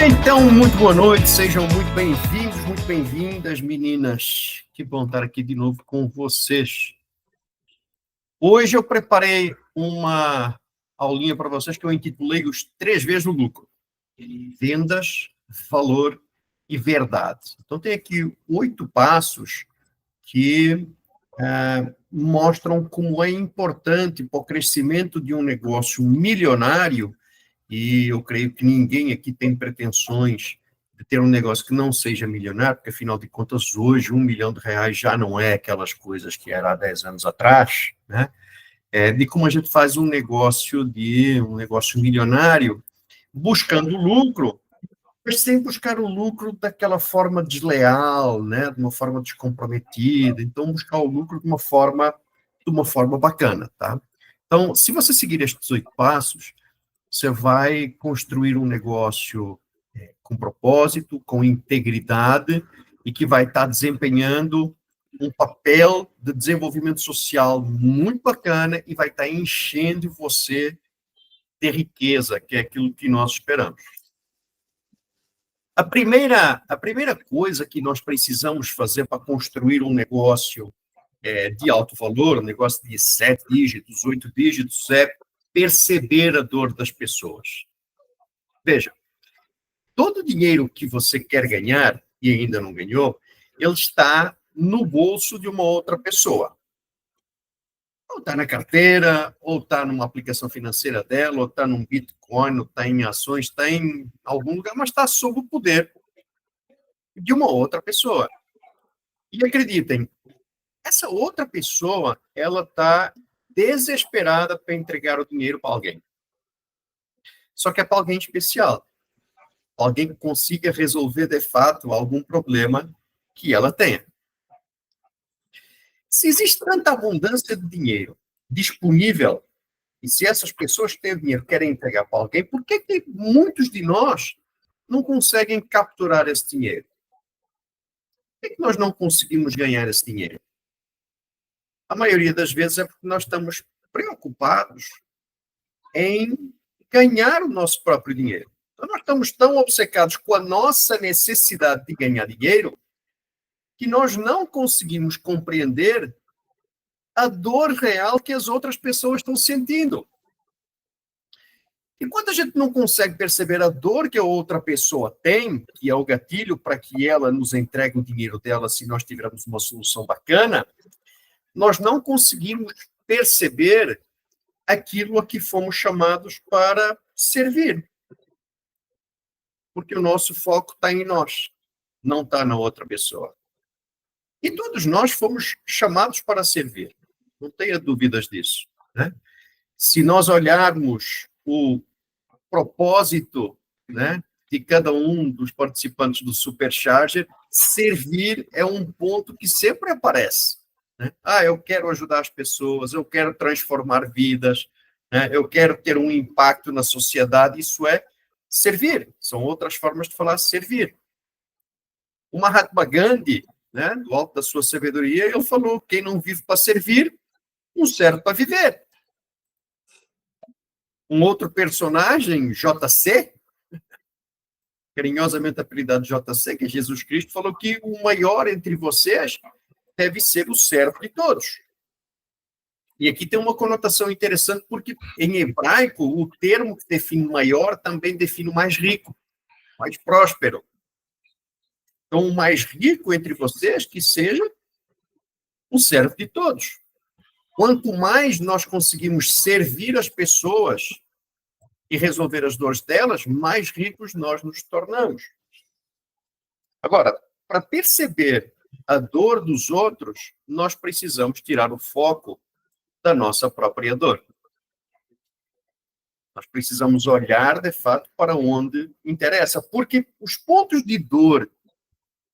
Então, muito boa noite, sejam muito bem-vindos, muito bem-vindas, meninas. Que bom estar aqui de novo com vocês. Hoje eu preparei uma aulinha para vocês que eu intitulei Os 3 Vs do Lucro. Vendas, valor e verdade. Então, tem aqui 8 passos que mostram como é importante para o crescimento de um negócio milionário, e eu creio que ninguém aqui tem pretensões de ter um negócio que não seja milionário, porque, afinal de contas, hoje, R$ 1 milhão já não é aquelas coisas que era há 10 anos atrás, né? De como a gente faz um negócio milionário, buscando lucro, mas sem buscar o lucro daquela forma desleal, né? De uma forma descomprometida. Então, buscar o lucro de uma forma bacana, tá? Então, se você seguir estes 8 passos, você vai construir um negócio com propósito, com integridade, e que vai estar desempenhando um papel de desenvolvimento social muito bacana e vai estar enchendo você de riqueza, que é aquilo que nós esperamos. A primeira coisa que nós precisamos fazer para construir um negócio de alto valor, um negócio de 7 dígitos, 8 dígitos, é perceber a dor das pessoas. Veja, todo o dinheiro que você quer ganhar e ainda não ganhou, ele está no bolso de uma outra pessoa. Ou está na carteira, ou está numa aplicação financeira dela, ou está num Bitcoin, ou está em ações, está em algum lugar, mas está sob o poder de uma outra pessoa. E acreditem, essa outra pessoa, ela está desesperada para entregar o dinheiro para alguém. Só que é para alguém especial. Alguém que consiga resolver, de fato, algum problema que ela tenha. Se existe tanta abundância de dinheiro disponível, e se essas pessoas que têm dinheiro querem entregar para alguém, por que muitos de nós não conseguem capturar esse dinheiro? Por que nós não conseguimos ganhar esse dinheiro? A maioria das vezes é porque nós estamos preocupados em ganhar o nosso próprio dinheiro. Então, nós estamos tão obcecados com a nossa necessidade de ganhar dinheiro que nós não conseguimos compreender a dor real que as outras pessoas estão sentindo. Enquanto a gente não consegue perceber a dor que a outra pessoa tem, que é o gatilho para que ela nos entregue o dinheiro dela se nós tivermos uma solução bacana, nós não conseguimos perceber aquilo a que fomos chamados para servir. Porque o nosso foco está em nós, não está na outra pessoa. E todos nós fomos chamados para servir. Não tenha dúvidas disso, né? Se nós olharmos o propósito, né, de cada um dos participantes do Supercharger, servir é um ponto que sempre aparece, né? Eu quero ajudar as pessoas, eu quero transformar vidas, né? Eu quero ter um impacto na sociedade. Isso é servir. São outras formas de falar servir. O Mahatma Gandhi, né, do alto da sua sabedoria, ele falou: quem não vive para servir, não serve para viver. Um outro personagem, JC, carinhosamente apelidado JC, que é Jesus Cristo, falou que o maior entre vocês deve ser o servo de todos. E aqui tem uma conotação interessante, porque em hebraico o termo que define maior também define o mais rico, mais próspero. Então, o mais rico entre vocês que seja o servo de todos. Quanto mais nós conseguimos servir as pessoas e resolver as dores delas, mais ricos nós nos tornamos. Agora, para perceber a dor dos outros, nós precisamos tirar o foco da nossa própria dor. Nós precisamos olhar, de fato, para onde interessa, porque os pontos de dor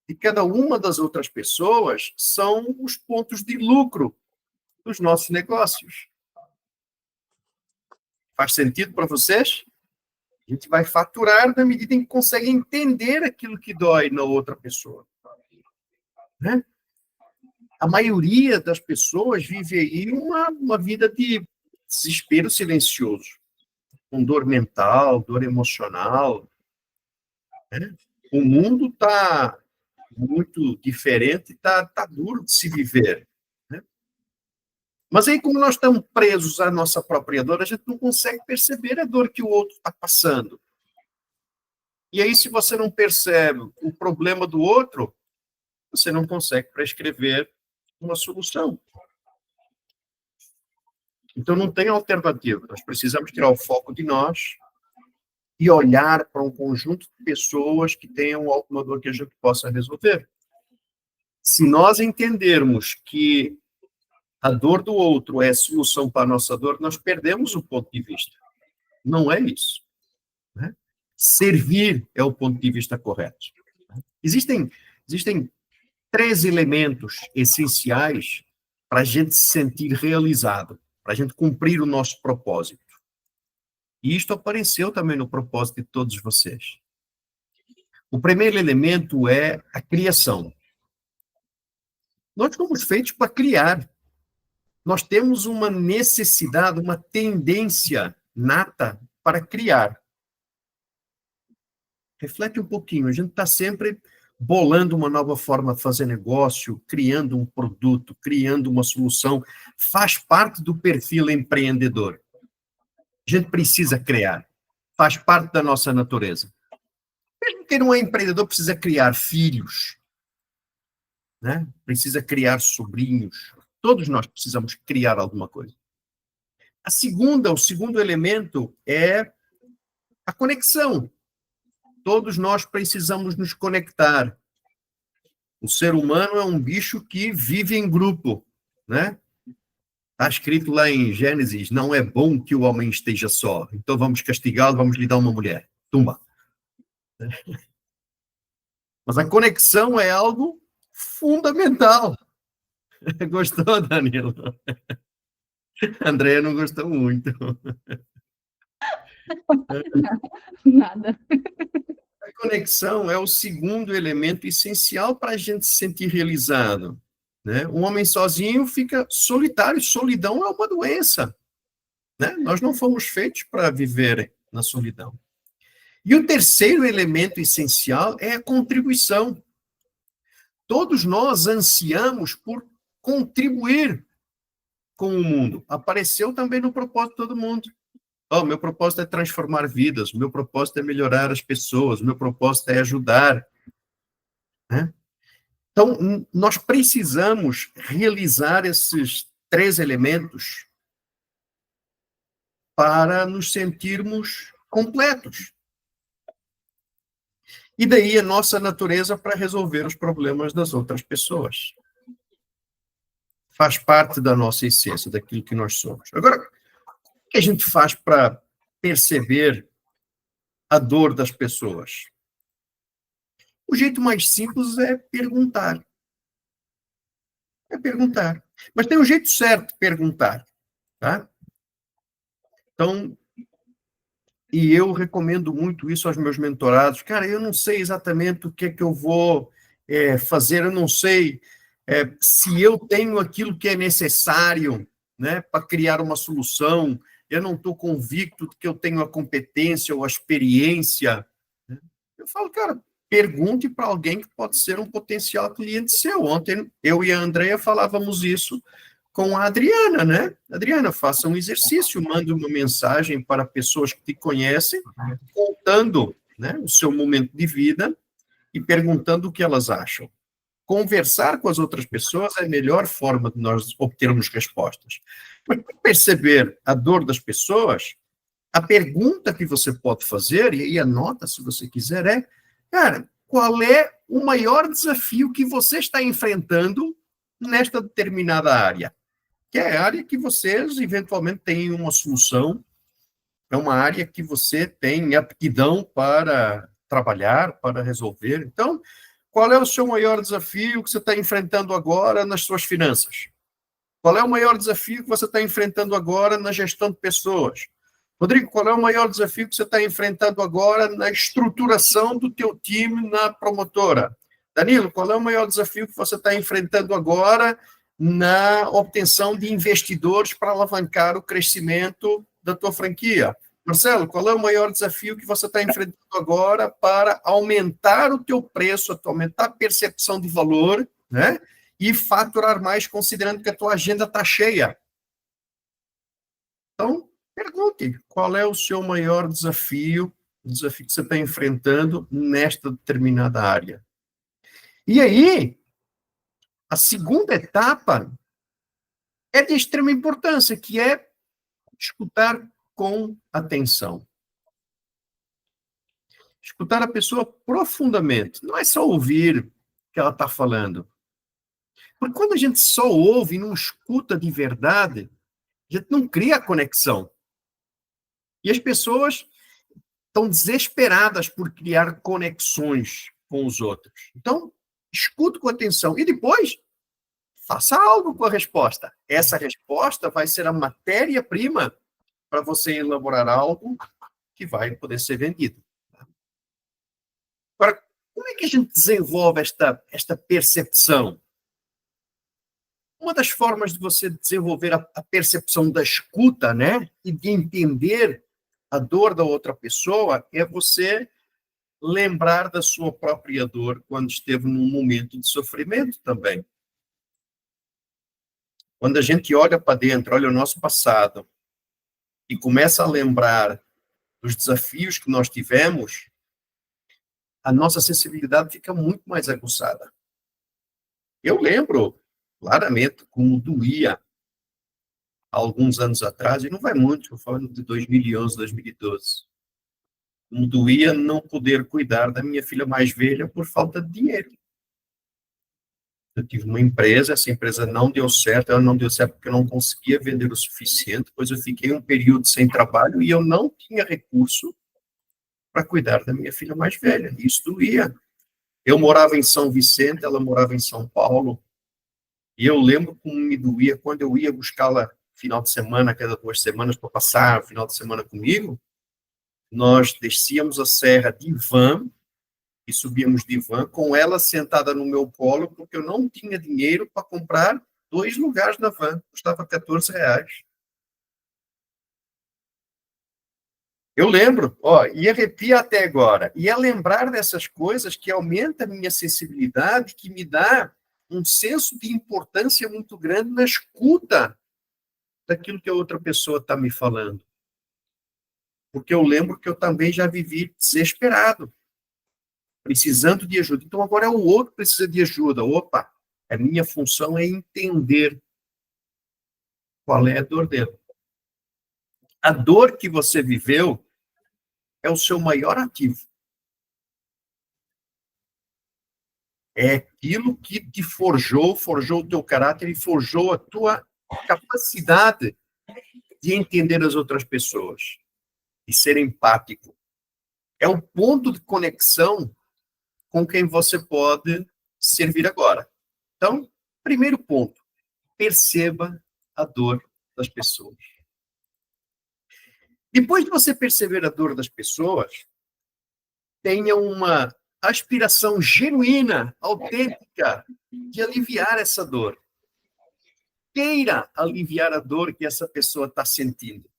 de cada uma das outras pessoas são os pontos de lucro dos nossos negócios. Faz sentido para vocês? A gente vai faturar na medida em que consegue entender aquilo que dói na outra pessoa, né? A maioria das pessoas vive aí uma vida de desespero silencioso, com dor mental, dor emocional. né? O mundo está muito diferente, está duro de se viver, né? Mas aí, como nós estamos presos à nossa própria dor, a gente não consegue perceber a dor que o outro está passando. E aí, se você não percebe o problema do outro, você não consegue prescrever uma solução. Então, não tem alternativa. Nós precisamos tirar o foco de nós e olhar para um conjunto de pessoas que tenham alguma dor que a gente possa resolver. Se nós entendermos que a dor do outro é a solução para a nossa dor, nós perdemos o ponto de vista. Não é isso, né? Servir é o ponto de vista correto. Existem 3 elementos essenciais para a gente se sentir realizado, para a gente cumprir o nosso propósito. E isto apareceu também no propósito de todos vocês. O primeiro elemento é a criação. Nós fomos feitos para criar. Nós temos uma necessidade, uma tendência nata para criar. Reflete um pouquinho, a gente está sempre bolando uma nova forma de fazer negócio, criando um produto, criando uma solução. Faz parte do perfil empreendedor. A gente precisa criar. Faz parte da nossa natureza. Mesmo quem não é empreendedor precisa criar filhos, né? Precisa criar sobrinhos. Todos nós precisamos criar alguma coisa. O segundo elemento é a conexão. Todos nós precisamos nos conectar. O ser humano é um bicho que vive em grupo, né? Está escrito lá em Gênesis, não é bom que o homem esteja só. Então vamos castigá-lo, vamos lhe dar uma mulher. Tumba. Mas a conexão é algo fundamental. Gostou, Danilo? Andréia não gostou muito. Nada. A conexão é o segundo elemento essencial para a gente se sentir realizado, né? Um homem sozinho fica solitário. Solidão é uma doença, né? Nós não fomos feitos para viver na solidão. E o terceiro elemento essencial é a contribuição. Todos nós ansiamos por contribuir com o mundo. Apareceu também no propósito de todo mundo. Meu propósito é transformar vidas, meu propósito é melhorar as pessoas, meu propósito é ajudar, né? Então, nós precisamos realizar esses 3 elementos para nos sentirmos completos. E daí a nossa natureza para resolver os problemas das outras pessoas. Faz parte da nossa essência, daquilo que nós somos. Agora, o que a gente faz para perceber a dor das pessoas? O jeito mais simples é perguntar. É perguntar. Mas tem um jeito certo de perguntar, tá? Então, e eu recomendo muito isso aos meus mentorados. Cara, eu não sei exatamente o que é que eu vou fazer, eu não sei se eu tenho aquilo que é necessário, né, para criar uma solução, eu não estou convicto de que eu tenho a competência ou a experiência. Eu falo, cara, pergunte para alguém que pode ser um potencial cliente seu. Ontem, eu e a Andréia falávamos isso com a Adriana, né? Adriana, faça um exercício, mande uma mensagem para pessoas que te conhecem, contando, né, o seu momento de vida e perguntando o que elas acham. Conversar com as outras pessoas é a melhor forma de nós obtermos respostas. Mas para perceber a dor das pessoas, a pergunta que você pode fazer, e anota se você quiser, é, cara, qual é o maior desafio que você está enfrentando nesta determinada área? Que é a área que vocês, eventualmente, têm uma solução, é uma área que você tem aptidão para trabalhar, para resolver. Então, qual é o seu maior desafio que você está enfrentando agora nas suas finanças? Qual é o maior desafio que você está enfrentando agora na gestão de pessoas? Rodrigo, qual é o maior desafio que você está enfrentando agora na estruturação do teu time na promotora? Danilo, qual é o maior desafio que você está enfrentando agora na obtenção de investidores para alavancar o crescimento da tua franquia? Marcelo, qual é o maior desafio que você está enfrentando agora para aumentar o teu preço, aumentar a percepção de valor, né? E faturar mais, considerando que a tua agenda está cheia? Então, pergunte, qual é o seu maior desafio, o desafio que você está enfrentando nesta determinada área? E aí, a segunda etapa é de extrema importância, que é escutar com atenção. Escutar a pessoa profundamente. Não é só ouvir o que ela está falando. Porque quando a gente só ouve e não escuta de verdade, a gente não cria conexão. E as pessoas estão desesperadas por criar conexões com os outros. Então, escute com atenção. E depois, faça algo com a resposta. Essa resposta vai ser a matéria-prima para você elaborar algo que vai poder ser vendido. Agora, como é que a gente desenvolve esta percepção? Uma das formas de você desenvolver a percepção da escuta, né, e de entender a dor da outra pessoa, é você lembrar da sua própria dor quando esteve num momento de sofrimento também. Quando a gente olha para dentro, olha o nosso passado, e começa a lembrar dos desafios que nós tivemos, a nossa sensibilidade fica muito mais aguçada. Eu lembro claramente como doía há alguns anos atrás, e não vai muito, estou falando de 2011, 2012, como doía não poder cuidar da minha filha mais velha por falta de dinheiro. Eu tive uma empresa, essa empresa não deu certo, ela não deu certo porque eu não conseguia vender o suficiente, depois eu fiquei um período sem trabalho e eu não tinha recurso para cuidar da minha filha mais velha. Isso doía. Eu morava em São Vicente, ela morava em São Paulo, e eu lembro como me doía quando eu ia buscá-la final de semana, cada 2 semanas, para passar o final de semana comigo. Nós descíamos a serra de van, e subíamos de van, com ela sentada no meu colo, porque eu não tinha dinheiro para comprar 2 lugares na van, custava R$14. Eu lembro, e arrepia até agora. E é lembrar dessas coisas que aumenta a minha sensibilidade, que me dá um senso de importância muito grande na escuta daquilo que a outra pessoa está me falando. Porque eu lembro que eu também já vivi desesperado, precisando de ajuda. Então, agora é o outro que precisa de ajuda. Opa, a minha função é entender qual é a dor dele. A dor que você viveu é o seu maior ativo. É aquilo que te forjou o teu caráter e forjou a tua capacidade de entender as outras pessoas e ser empático. É o ponto de conexão com quem você pode servir agora. Então, primeiro ponto, perceba a dor das pessoas. Depois de você perceber a dor das pessoas, tenha uma aspiração genuína, autêntica, de aliviar essa dor. Queira aliviar a dor que essa pessoa está sentindo.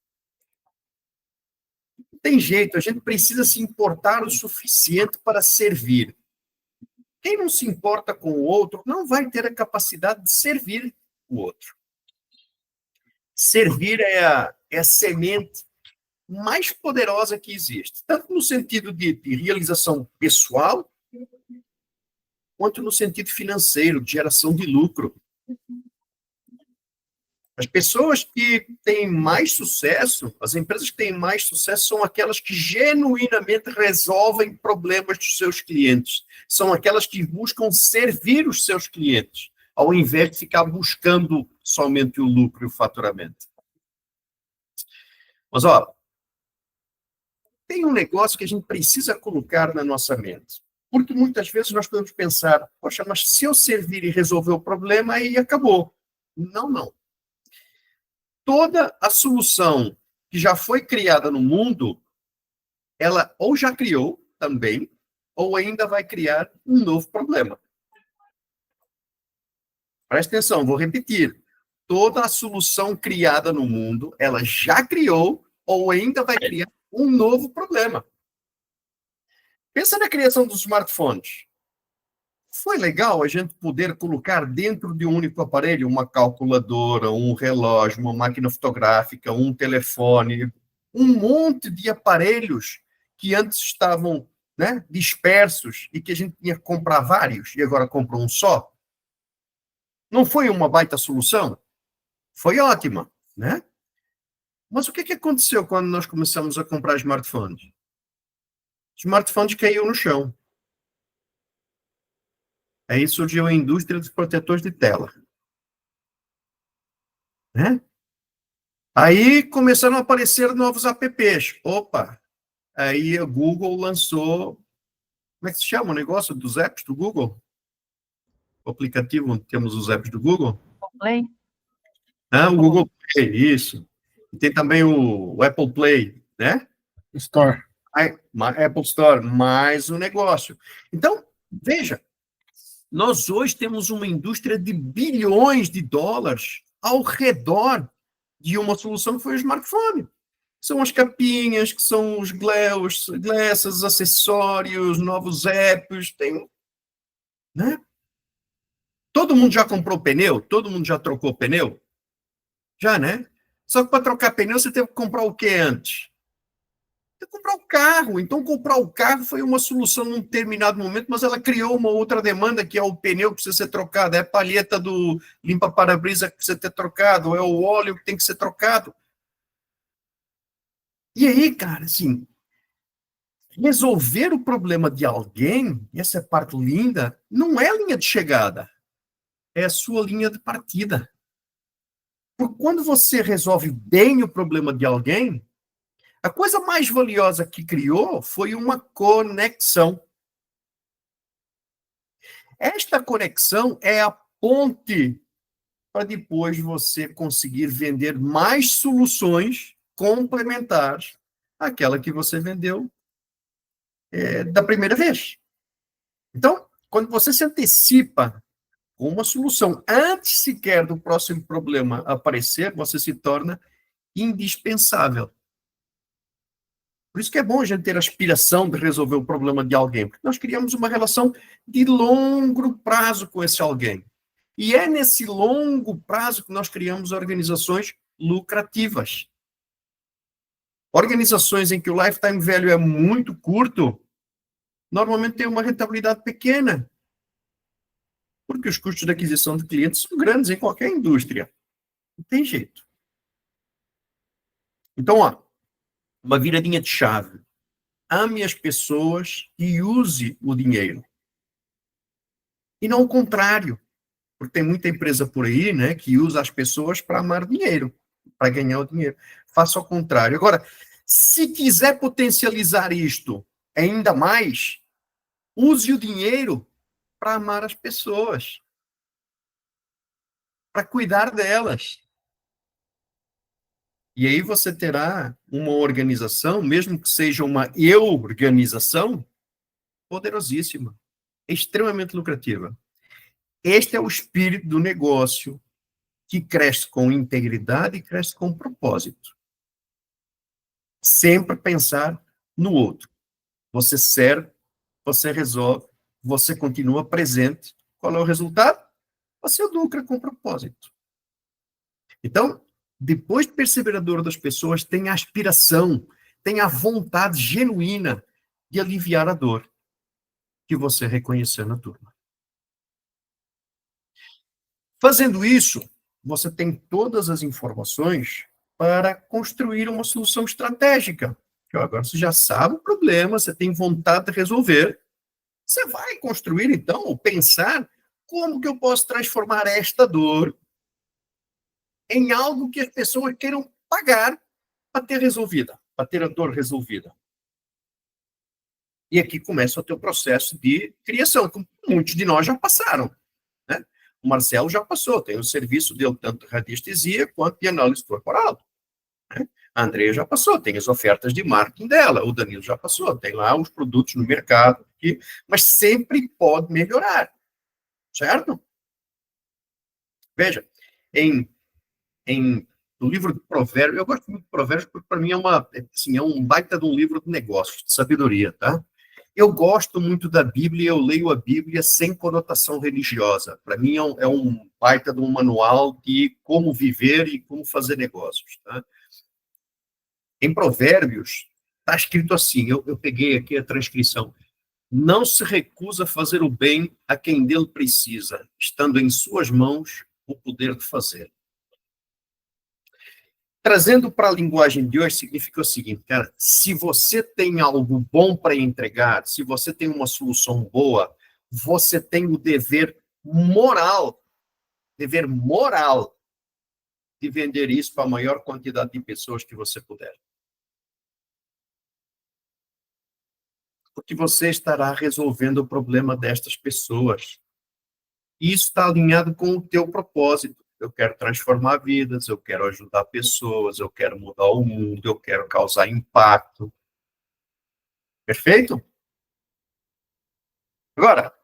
Não tem jeito, a gente precisa se importar o suficiente para servir. Quem não se importa com o outro não vai ter a capacidade de servir o outro. Servir é a semente mais poderosa que existe, tanto no sentido de realização pessoal, quanto no sentido financeiro, de geração de lucro. As pessoas que têm mais sucesso, as empresas que têm mais sucesso, são aquelas que genuinamente resolvem problemas dos seus clientes. São aquelas que buscam servir os seus clientes, ao invés de ficar buscando somente o lucro e o faturamento. Mas, tem um negócio que a gente precisa colocar na nossa mente. Porque muitas vezes nós podemos pensar, poxa, mas se eu servir e resolver o problema, aí acabou. Não. Toda a solução que já foi criada no mundo, ela ou já criou também, ou ainda vai criar um novo problema. Presta atenção, vou repetir. Toda a solução criada no mundo, ela já criou ou ainda vai criar um novo problema. Pensa na criação dos smartphones. Foi legal a gente poder colocar dentro de um único aparelho uma calculadora, um relógio, uma máquina fotográfica, um telefone, um monte de aparelhos que antes estavam, né, dispersos e que a gente tinha que comprar vários e agora compra um só. Não foi uma baita solução? Foi ótima, né? Mas o que aconteceu quando nós começamos a comprar smartphones? Os smartphones caíram no chão. Aí surgiu a indústria dos protetores de tela, né? Aí começaram a aparecer novos apps. Opa! Aí o Google lançou, como é que se chama o negócio dos apps do Google? O aplicativo onde temos os apps do Google? Play? O Google Play, isso. E tem também o Apple Play, né? Store. Apple Store, mais um negócio. Então, veja, nós hoje temos uma indústria de bilhões de dólares ao redor de uma solução que foi o smartphone. São as capinhas, que são os glasses, acessórios, novos apps, tem, né? Todo mundo já comprou pneu? Todo mundo já trocou pneu? Já, né? Só que para trocar pneu você teve que comprar o que antes? Teve que comprar o carro. Então, comprar o carro foi uma solução num determinado momento, mas ela criou uma outra demanda, que é o pneu que precisa ser trocado, é a palheta do limpa-para-brisa que precisa ser trocado, é o óleo que tem que ser trocado. E aí, cara, assim, resolver o problema de alguém, e essa é a parte linda, não é a linha de chegada, é a sua linha de partida. Porque quando você resolve bem o problema de alguém, a coisa mais valiosa que criou foi uma conexão. Esta conexão é a ponte para depois você conseguir vender mais soluções complementares àquela que você vendeu da primeira vez. Então, quando você se antecipa com uma solução antes sequer do próximo problema aparecer, você se torna indispensável. Por isso que é bom a gente ter a aspiração de resolver o problema de alguém, porque nós criamos uma relação de longo prazo com esse alguém. E é nesse longo prazo que nós criamos organizações lucrativas. Organizações em que o lifetime value é muito curto, normalmente tem uma rentabilidade pequena, porque os custos de aquisição de clientes são grandes em qualquer indústria. Não tem jeito. Então, uma viradinha de chave. Ame as pessoas e use o dinheiro. E não o contrário, porque tem muita empresa por aí, né, que usa as pessoas para amar dinheiro, para ganhar o dinheiro. Faça o contrário. Agora, se quiser potencializar isto ainda mais, use o dinheiro para amar as pessoas, para cuidar delas. E aí você terá uma organização, mesmo que seja uma eu-organização, poderosíssima, extremamente lucrativa. Este é o espírito do negócio que cresce com integridade e cresce com propósito. Sempre pensar no outro. Você serve, você resolve, você continua presente. Qual é o resultado? Você lucra com propósito. Então, depois de perceber a dor das pessoas, tem a aspiração, tem a vontade genuína de aliviar a dor que você reconheceu na turma. Fazendo isso, você tem todas as informações para construir uma solução estratégica. Agora você já sabe o problema, você tem vontade de resolver. Você vai construir, então, ou pensar como que eu posso transformar esta dor em algo que as pessoas queiram pagar para ter resolvida, para ter a dor resolvida. E aqui começa o teu processo de criação, que muitos de nós já passaram. Né? O Marcelo já passou, tem o serviço dele tanto de radiestesia quanto de análise corporal. Né? A Andrea já passou, tem as ofertas de marketing dela, o Danilo já passou, tem lá os produtos no mercado, aqui, mas sempre pode melhorar, certo? Veja, em do livro de Provérbios. Eu gosto muito de Provérbios porque, para mim, é um baita de um livro de negócios, de sabedoria, tá? Eu gosto muito da Bíblia, eu leio a Bíblia sem conotação religiosa. Para mim, é um baita de um manual de como viver e como fazer negócios, tá? Em Provérbios, está escrito assim, eu peguei aqui a transcrição: não se recusa a fazer o bem a quem dele precisa, estando em suas mãos o poder de fazer. Trazendo para a linguagem de hoje, significa o seguinte, cara: se você tem algo bom para entregar, se você tem uma solução boa, você tem o dever moral de vender isso para a maior quantidade de pessoas que você puder. Porque você estará resolvendo o problema destas pessoas. E isso está alinhado com o teu propósito. Eu quero transformar vidas, eu quero ajudar pessoas, eu quero mudar o mundo, eu quero causar impacto. Perfeito? Agora,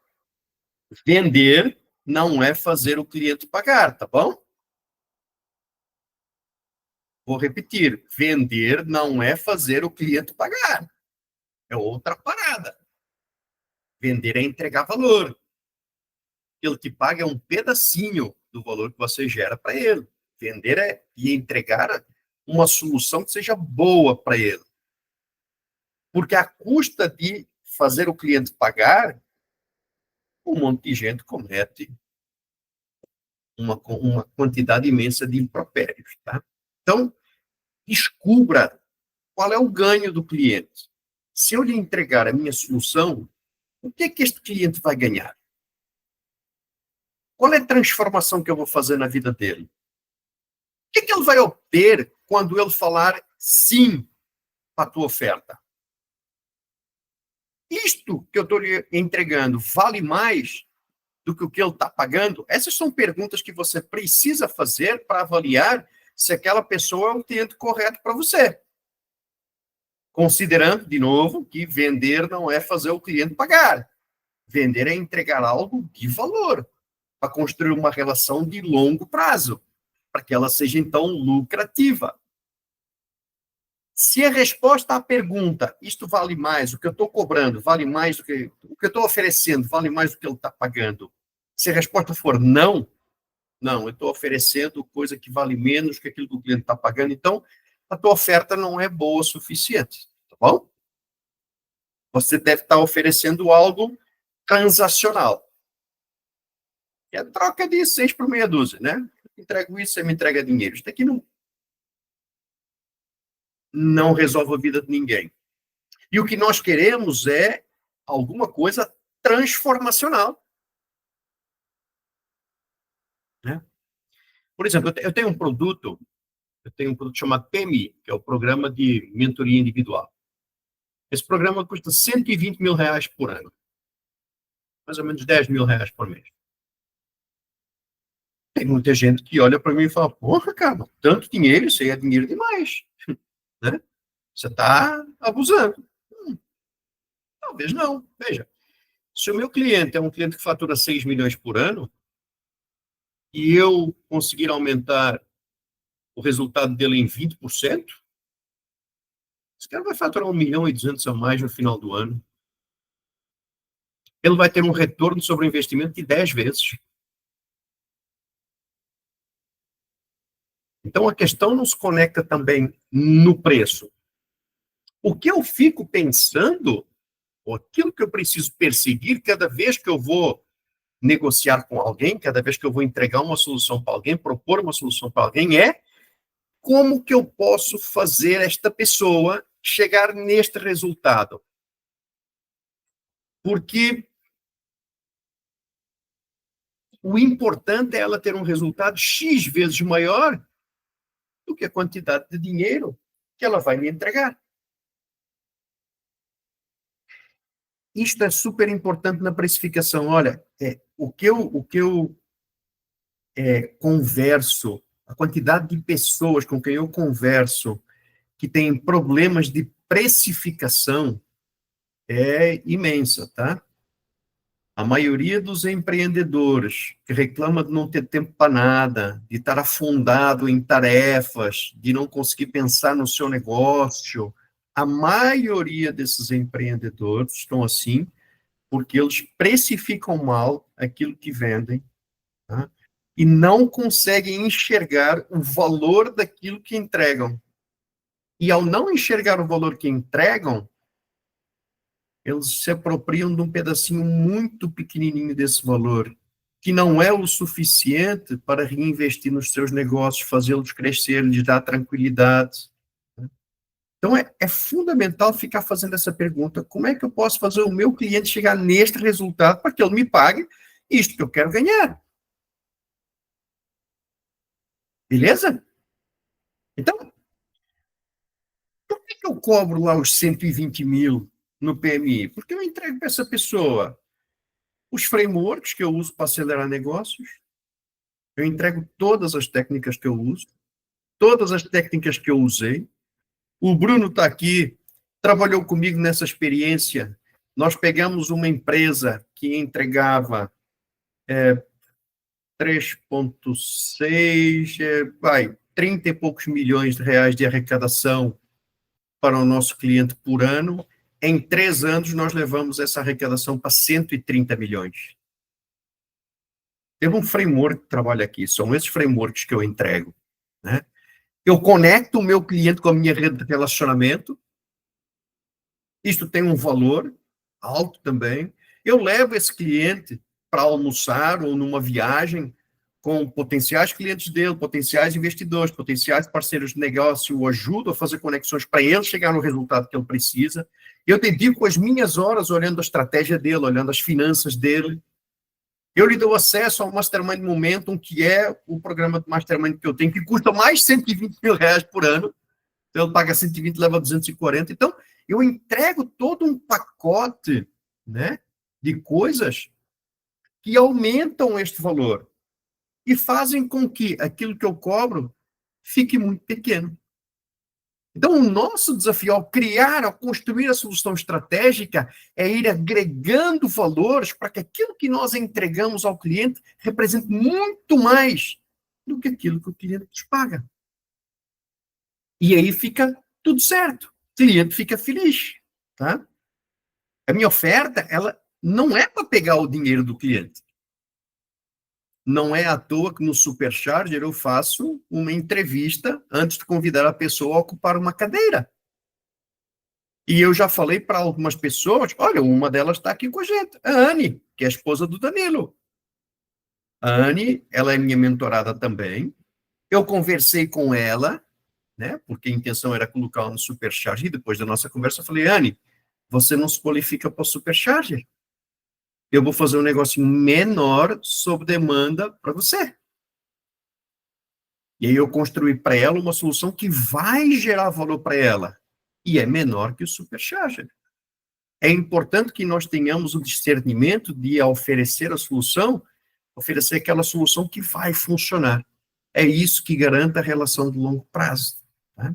vender não é fazer o cliente pagar, tá bom? Vou repetir, vender não é fazer o cliente pagar. É outra parada. Vender é entregar valor. Ele te paga é um pedacinho do valor que você gera para ele. Vender é e entregar uma solução que seja boa para ele. Porque a custa de fazer o cliente pagar, um monte de gente comete uma quantidade imensa de impropérios, tá? Então, descubra qual é o ganho do cliente. Se eu lhe entregar a minha solução, o que é que este cliente vai ganhar? Qual é a transformação que eu vou fazer na vida dele? O que é que ele vai obter quando ele falar sim para a tua oferta? Isto que eu estou lhe entregando vale mais do que o que ele está pagando? Essas são perguntas que você precisa fazer para avaliar se aquela pessoa é o cliente correto para você. Considerando, de novo, que vender não é fazer o cliente pagar. Vender é entregar algo de valor, para construir uma relação de longo prazo, para que ela seja, então, lucrativa. Se a resposta à pergunta, isto vale mais, o que eu estou cobrando vale mais do que o que eu estou oferecendo, vale mais do que ele está pagando. Se a resposta for não, eu estou oferecendo coisa que vale menos que aquilo que o cliente está pagando, então a tua oferta não é boa o suficiente, tá bom? Você deve estar oferecendo algo transacional. Que é a troca de 6 por meia dúzia, né? Eu entrego isso, você me entrega dinheiro. Isso daqui não resolve a vida de ninguém. E o que nós queremos é alguma coisa transformacional. Né? Por exemplo, eu tenho um produto chamado PMI, que é o Programa de Mentoria Individual. Esse programa custa R$ 120.000 por ano. Mais ou menos R$ 10.000 por mês. Tem muita gente que olha para mim e fala: porra, cara, tanto dinheiro, isso aí é dinheiro demais. Né? Você está abusando. Talvez não. Veja, se o meu cliente é um cliente que fatura 6 milhões por ano e eu conseguir aumentar o resultado dele em 20%, esse cara vai faturar 1.200.000 a mais no final do ano. Ele vai ter um retorno sobre o investimento de 10 vezes. Então, a questão não se conecta também no preço. O que eu fico pensando, ou aquilo que eu preciso perseguir cada vez que eu vou negociar com alguém, cada vez que eu vou entregar uma solução para alguém, propor uma solução para alguém, é como que eu posso fazer esta pessoa chegar neste resultado. Porque o importante é ela ter um resultado X vezes maior do que a quantidade de dinheiro que ela vai me entregar. Isto é super importante na precificação. Olha, o que eu converso, a quantidade de pessoas com quem eu converso que têm problemas de precificação é imensa, tá? A maioria dos empreendedores que reclama de não ter tempo para nada, de estar afundado em tarefas, de não conseguir pensar no seu negócio, a maioria desses empreendedores estão assim porque eles precificam mal aquilo que vendem, tá? E não conseguem enxergar o valor daquilo que entregam. E ao não enxergar o valor que entregam, eles se apropriam de um pedacinho muito pequenininho desse valor, que não é o suficiente para reinvestir nos seus negócios, fazê-los crescer, lhes dar tranquilidade. Então, é fundamental ficar fazendo essa pergunta: como é que eu posso fazer o meu cliente chegar neste resultado para que ele me pague isto que eu quero ganhar? Beleza? Então, por que eu cobro lá os 120 mil no PMI? Porque eu entrego para essa pessoa os frameworks que eu uso para acelerar negócios, eu entrego todas as técnicas que eu uso, todas as técnicas que eu usei. O Bruno está aqui, trabalhou comigo nessa experiência. Nós pegamos uma empresa que entregava 3,6, 30 e poucos milhões de reais de arrecadação para o nosso cliente por ano. Em 3 anos, nós levamos essa arrecadação para 130 milhões. Tem um framework que trabalha aqui, são esses frameworks que eu entrego, né? Eu conecto o meu cliente com a minha rede de relacionamento, isto tem um valor alto também. Eu levo esse cliente para almoçar ou numa viagem com potenciais clientes dele, potenciais investidores, potenciais parceiros de negócio, o ajudo a fazer conexões para ele chegar no resultado que ele precisa. Eu dedico as minhas horas olhando a estratégia dele, olhando as finanças dele. Eu lhe dou acesso ao Mastermind Momentum, que é o programa de Mastermind que eu tenho, que custa mais 120 mil reais por ano. Então, ele paga 120, leva 240. Então, eu entrego todo um pacote, né, de coisas que aumentam este valor e fazem com que aquilo que eu cobro fique muito pequeno. Então, o nosso desafio ao criar, ao construir a solução estratégica, é ir agregando valores para que aquilo que nós entregamos ao cliente represente muito mais do que aquilo que o cliente nos paga. E aí fica tudo certo. O cliente fica feliz, tá? A minha oferta, ela não é para pegar o dinheiro do cliente. Não é à toa que no Supercharger eu faço uma entrevista antes de convidar a pessoa a ocupar uma cadeira. E eu já falei para algumas pessoas, olha, uma delas está aqui com a gente, a Anne, que é a esposa do Danilo. A Anne, ela é minha mentorada também. Eu conversei com ela, né, porque a intenção era colocá-la no Supercharger, e depois da nossa conversa eu falei, Anne, você não se qualifica para o Supercharger. Eu vou fazer um negocinho menor sob demanda para você. E aí eu construí para ela uma solução que vai gerar valor para ela. E é menor que o Supercharger. É importante que nós tenhamos o discernimento de, ao oferecer a solução, oferecer aquela solução que vai funcionar. É isso que garante a relação de longo prazo. Tá?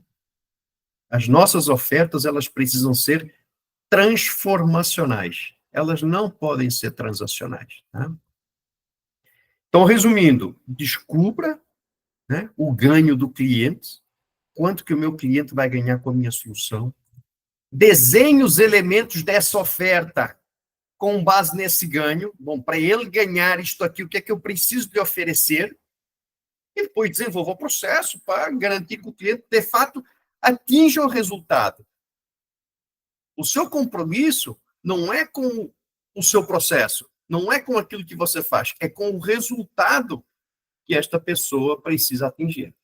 As nossas ofertas, elas precisam ser transformacionais. Elas não podem ser transacionais. Tá? Então, resumindo, descubra, né, o ganho do cliente, quanto que o meu cliente vai ganhar com a minha solução, desenhe os elementos dessa oferta com base nesse ganho. Bom, para ele ganhar isto aqui, o que é que eu preciso de oferecer? E depois desenvolva o processo para garantir que o cliente, de fato, atinja o resultado. O seu compromisso não é com o seu processo, não é com aquilo que você faz, é com o resultado que esta pessoa precisa atingir.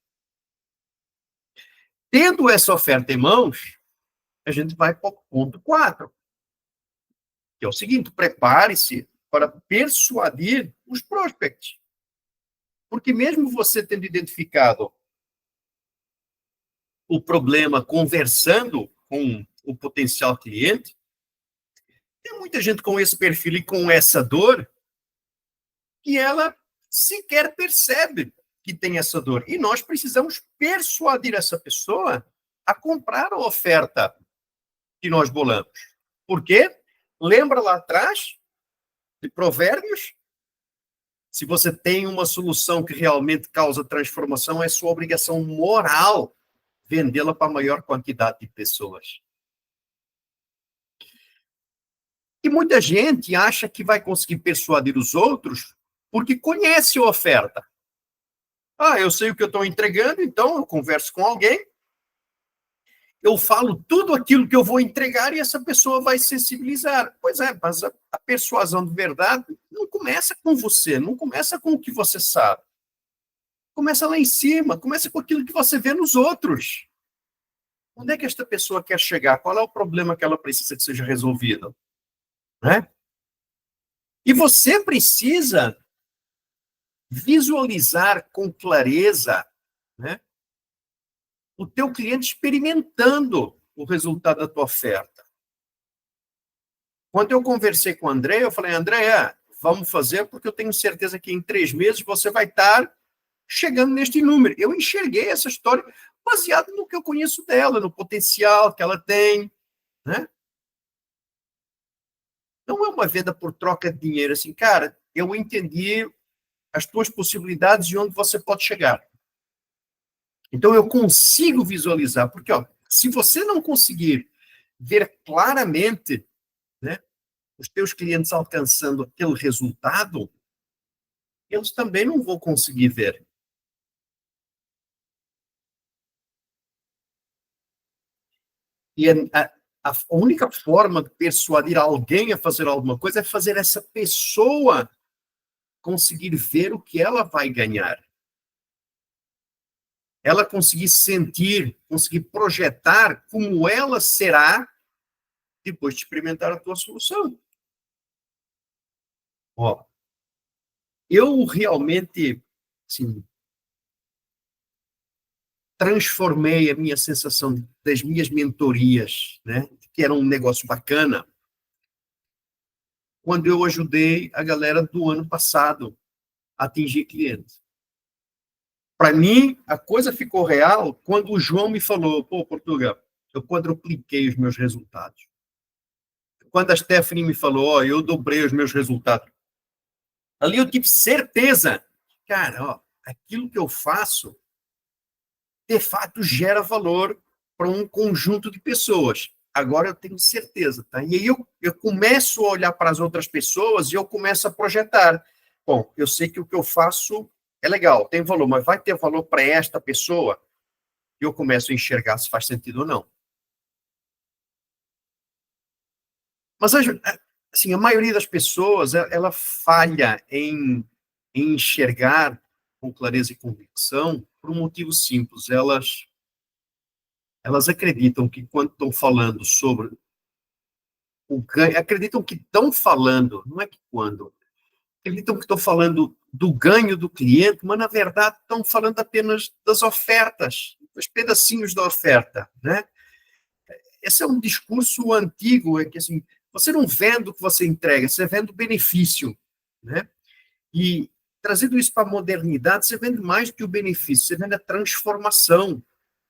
Tendo essa oferta em mãos, a gente vai para o ponto 4, que é o seguinte: prepare-se para persuadir os prospects. Porque mesmo você tendo identificado o problema, conversando com o potencial cliente, tem muita gente com esse perfil e com essa dor que ela sequer percebe que tem essa dor. E nós precisamos persuadir essa pessoa a comprar a oferta que nós bolamos. Por quê? Lembra lá atrás de Provérbios. Se você tem uma solução que realmente causa transformação, é sua obrigação moral vendê-la para a maior quantidade de pessoas. E muita gente acha que vai conseguir persuadir os outros porque conhece a oferta. Eu sei o que eu estou entregando, então eu converso com alguém, eu falo tudo aquilo que eu vou entregar e essa pessoa vai sensibilizar. Pois é, mas a persuasão de verdade não começa com você, não começa com o que você sabe. Começa lá em cima, começa com aquilo que você vê nos outros. Onde é que esta pessoa quer chegar? Qual é o problema que ela precisa que seja resolvido? Né? E você precisa visualizar com clareza, né, o teu cliente experimentando o resultado da tua oferta. Quando eu conversei com a Andréia, eu falei, Andréia, vamos fazer porque eu tenho certeza que em 3 meses você vai estar chegando neste número. Eu enxerguei essa história baseado no que eu conheço dela, no potencial que ela tem, né? Não é uma venda por troca de dinheiro, assim, cara, eu entendi as tuas possibilidades e onde você pode chegar. Então, eu consigo visualizar, porque, se você não conseguir ver claramente, né, os teus clientes alcançando aquele resultado, eles também não vão conseguir ver. E a única forma de persuadir alguém a fazer alguma coisa é fazer essa pessoa conseguir ver o que ela vai ganhar. Ela conseguir sentir, conseguir projetar como ela será depois de experimentar a tua solução. Eu realmente, assim, transformei a minha sensação das minhas mentorias, né, que era um negócio bacana, quando eu ajudei a galera do ano passado a atingir clientes. Para mim, a coisa ficou real quando o João me falou, Portugal, eu quadrupliquei os meus resultados. Quando a Stephanie me falou, eu dobrei os meus resultados. Ali eu tive certeza, cara, aquilo que eu faço, de fato, gera valor para um conjunto de pessoas. Agora eu tenho certeza, tá? E aí eu começo a olhar para as outras pessoas e eu começo a projetar. Bom, eu sei que o que eu faço é legal, tem valor, mas vai ter valor para esta pessoa? E eu começo a enxergar se faz sentido ou não. Mas, assim, a maioria das pessoas, ela falha em enxergar com clareza e convicção por um motivo simples. Elas acreditam que quando estão falando sobre o ganho, acreditam que estão falando, não é que quando, acreditam que estão falando do ganho do cliente, mas, na verdade, estão falando apenas das ofertas, dos pedacinhos da oferta, né? Esse é um discurso antigo, é que, assim, você não vende o que você entrega, você vende o benefício, né? E, trazendo isso para a modernidade, você vende mais do que o benefício, você vende a transformação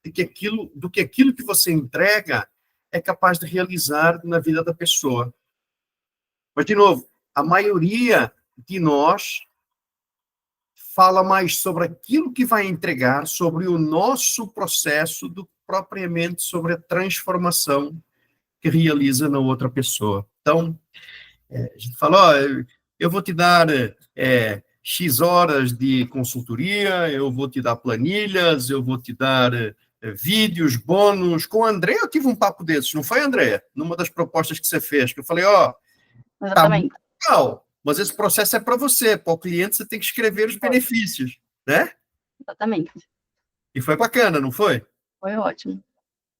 do que aquilo que você entrega é capaz de realizar na vida da pessoa. Mas, de novo, a maioria de nós fala mais sobre aquilo que vai entregar, sobre o nosso processo, do que propriamente sobre a transformação que realiza na outra pessoa. Então, a gente fala, eu vou te dar X horas de consultoria, eu vou te dar planilhas, eu vou te dar vídeos, bônus. Com a Andréia eu tive um papo desses, não foi, Andréia? Numa das propostas que você fez, que eu falei, tá muito legal, mas esse processo é para você, para o cliente você tem que escrever os benefícios, né? Exatamente. E foi bacana, não foi? Foi ótimo.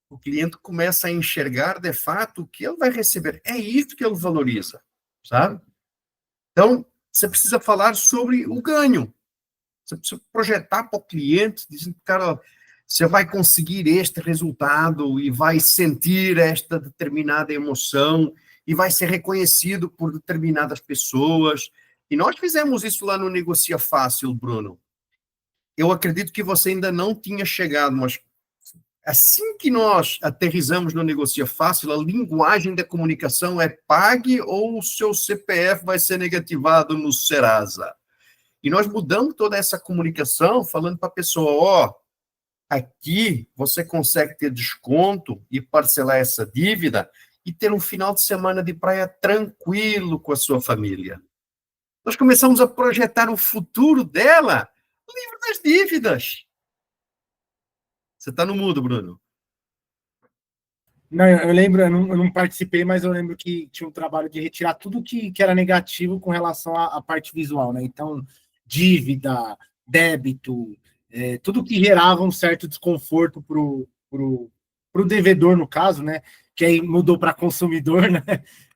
O cliente começa a enxergar, de fato, o que ele vai receber. É isso que ele valoriza, sabe? Então, você precisa falar sobre o ganho. Você precisa projetar para o cliente, dizendo, cara, você vai conseguir este resultado e vai sentir esta determinada emoção e vai ser reconhecido por determinadas pessoas. E nós fizemos isso lá no Negocia Fácil, Bruno. Eu acredito que você ainda não tinha chegado, mas Assim que nós aterrissamos no Negocia Fácil, a linguagem da comunicação é pague ou o seu CPF vai ser negativado no Serasa. E nós mudamos toda essa comunicação falando para a pessoa, ó, aqui você consegue ter desconto e parcelar essa dívida e ter um final de semana de praia tranquilo com a sua família. Nós começamos a projetar o futuro dela livre das dívidas. Você está no mudo, Bruno. Não, eu lembro, eu não participei, mas eu lembro que tinha um trabalho de retirar tudo que era negativo com relação à parte visual, né? Então, dívida, débito, tudo que gerava um certo desconforto pro devedor, no caso, né? Que aí mudou para consumidor, né?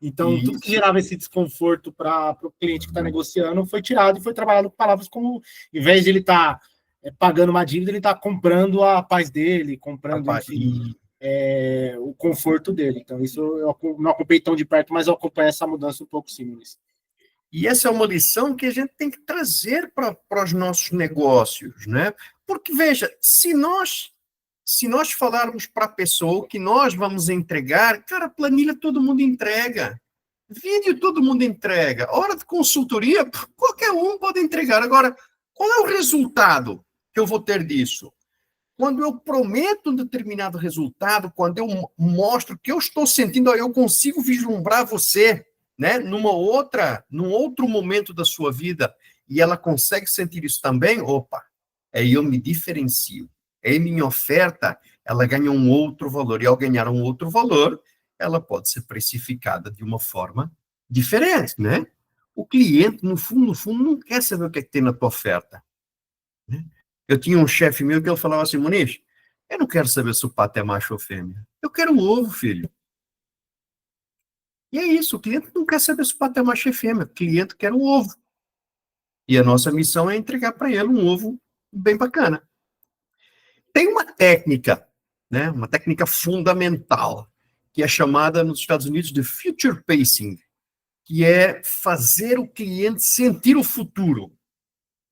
Então, tudo que gerava esse desconforto para o cliente que está negociando foi tirado e foi trabalhado com palavras como, em vez de ele estar pagando uma dívida, ele está comprando a paz dele, comprando, enfim, o conforto dele. Então, isso eu não acompanhei tão de perto, mas eu acompanho essa mudança um pouco, sim, Luiz. E essa é uma lição que a gente tem que trazer para os nossos negócios, né? Porque, veja, se nós falarmos para a pessoa o que nós vamos entregar, cara, planilha todo mundo entrega. Vídeo todo mundo entrega. Hora de consultoria, qualquer um pode entregar. Agora, qual é o resultado que eu vou ter disso? Quando eu prometo um determinado resultado, quando eu mostro que eu estou sentindo, eu consigo vislumbrar você, né, num outro momento da sua vida, e ela consegue sentir isso também, opa, aí eu me diferencio. Aí minha oferta, ela ganha um outro valor, e ao ganhar um outro valor, ela pode ser precificada de uma forma diferente, né? O cliente, no fundo, não quer saber o que é que tem na tua oferta, né? Eu tinha um chefe meu que ele falava assim, Muniz, eu não quero saber se o pato é macho ou fêmea. Eu quero um ovo, filho. E é isso, o cliente não quer saber se o pato é macho ou fêmea. O cliente quer um ovo. E a nossa missão é entregar para ele um ovo bem bacana. Tem uma técnica, né, uma técnica fundamental, que é chamada nos Estados Unidos de future pacing, que é fazer o cliente sentir o futuro,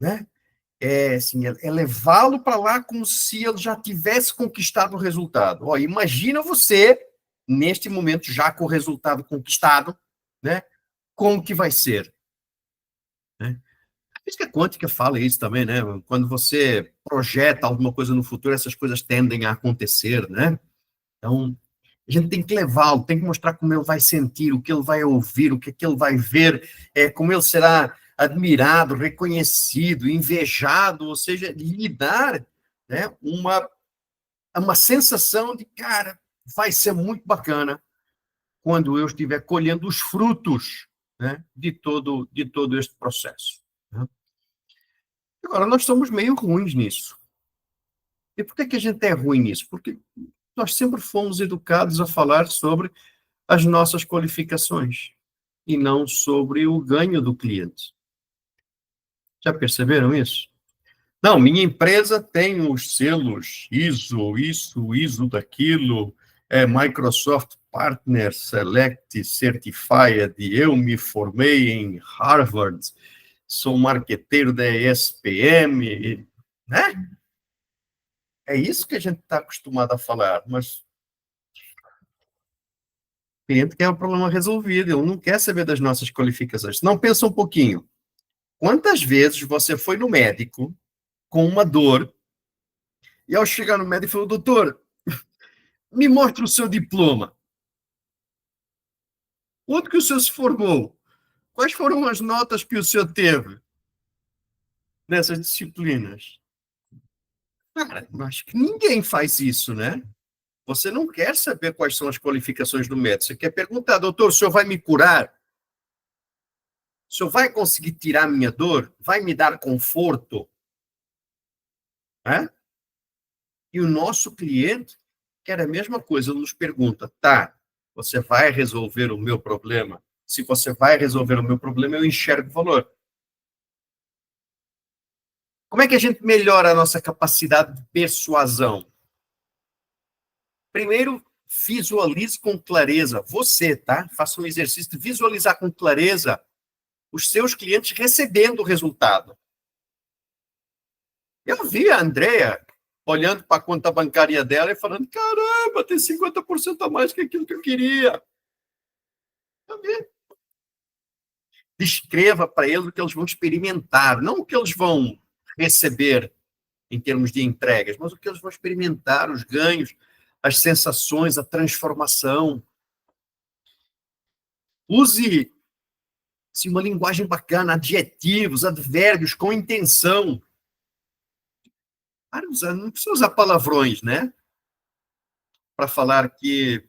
né? Assim, levá-lo para lá como se ele já tivesse conquistado o resultado. Ó, imagina você, neste momento, já com o resultado conquistado, né? Como que vai ser? Né? A física quântica fala isso também, né? Quando você projeta alguma coisa no futuro, essas coisas tendem a acontecer, né? Então, a gente tem que levá-lo, tem que mostrar como ele vai sentir, o que ele vai ouvir, o que ele vai ver, como ele será admirado, reconhecido, invejado, ou seja, lhe dar, né, uma sensação de, cara, vai ser muito bacana quando eu estiver colhendo os frutos, né, de todo este processo. Né? Agora, nós somos meio ruins nisso. E por que a gente é ruim nisso? Porque nós sempre fomos educados a falar sobre as nossas qualificações e não sobre o ganho do cliente. Já perceberam isso? Não, minha empresa tem os selos ISO, isso, ISO daquilo, Microsoft Partner Select Certified, eu me formei em Harvard, sou marqueteiro da ESPM, né? É isso que a gente está acostumado a falar, mas o cliente quer um problema resolvido, ele não quer saber das nossas qualificações. Não, pensa um pouquinho. Quantas vezes você foi no médico com uma dor e ao chegar no médico falou, doutor, me mostra o seu diploma. Onde que o senhor se formou? Quais foram as notas que o senhor teve nessas disciplinas? Cara, acho que ninguém faz isso, né? Você não quer saber quais são as qualificações do médico. Você quer perguntar, doutor, o senhor vai me curar? O senhor vai conseguir tirar a minha dor? Vai me dar conforto? É? E o nosso cliente quer a mesma coisa, ele nos pergunta, tá, você vai resolver o meu problema? Se você vai resolver o meu problema, eu enxergo valor. Como é que a gente melhora a nossa capacidade de persuasão? Primeiro, visualize com clareza. Você, tá? Faça um exercício de visualizar com clareza os seus clientes recebendo o resultado. Eu vi a Andrea olhando para a conta bancária dela e falando, caramba, tem 50% a mais que aquilo que eu queria. Descreva para eles o que eles vão experimentar, não o que eles vão receber em termos de entregas, mas o que eles vão experimentar, os ganhos, as sensações, a transformação. Use uma linguagem bacana, adjetivos, advérbios com intenção. Não precisa usar palavrões, né? Para falar que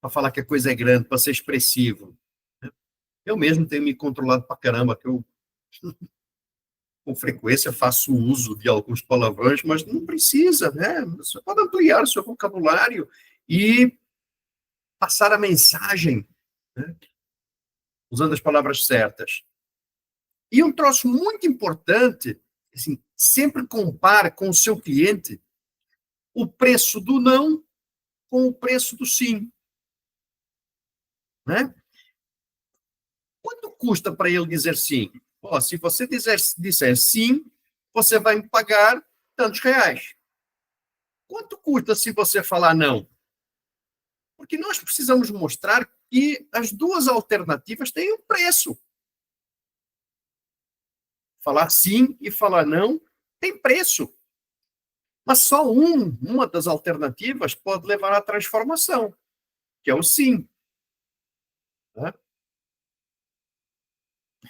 a coisa é grande, para ser expressivo. Eu mesmo tenho me controlado para caramba, que eu com frequência faço uso de alguns palavrões, mas não precisa, né? Você pode ampliar o seu vocabulário e passar a mensagem, né? Usando as palavras certas. E um troço muito importante, assim, sempre compare com o seu cliente o preço do não com o preço do sim. Né? Quanto custa para ele dizer sim? Se você disser sim, você vai me pagar tantos reais. Quanto custa se você falar não? Porque nós precisamos mostrar que as duas alternativas têm um preço. Falar sim e falar não tem preço. Mas só uma das alternativas pode levar à transformação, que é o sim. Né?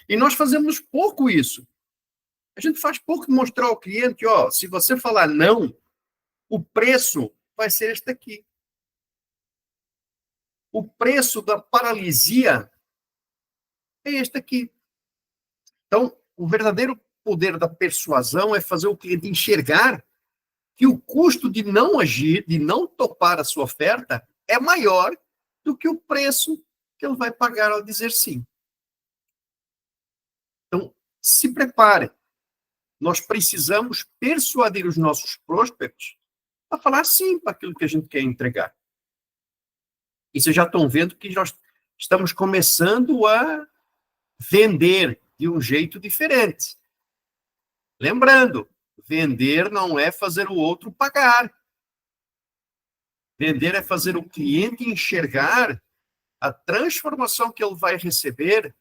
E nós fazemos pouco isso. A gente faz pouco de mostrar ao cliente, se você falar não, o preço vai ser este aqui. O preço da paralisia é este aqui. Então, o verdadeiro poder da persuasão é fazer o cliente enxergar que o custo de não agir, de não topar a sua oferta, é maior do que o preço que ele vai pagar ao dizer sim. Então, se prepare. Nós precisamos persuadir os nossos prospects a falar sim para aquilo que a gente quer entregar. E vocês já estão vendo que nós estamos começando a vender de um jeito diferente. Lembrando, vender não é fazer o outro pagar. Vender é fazer o cliente enxergar a transformação que ele vai receber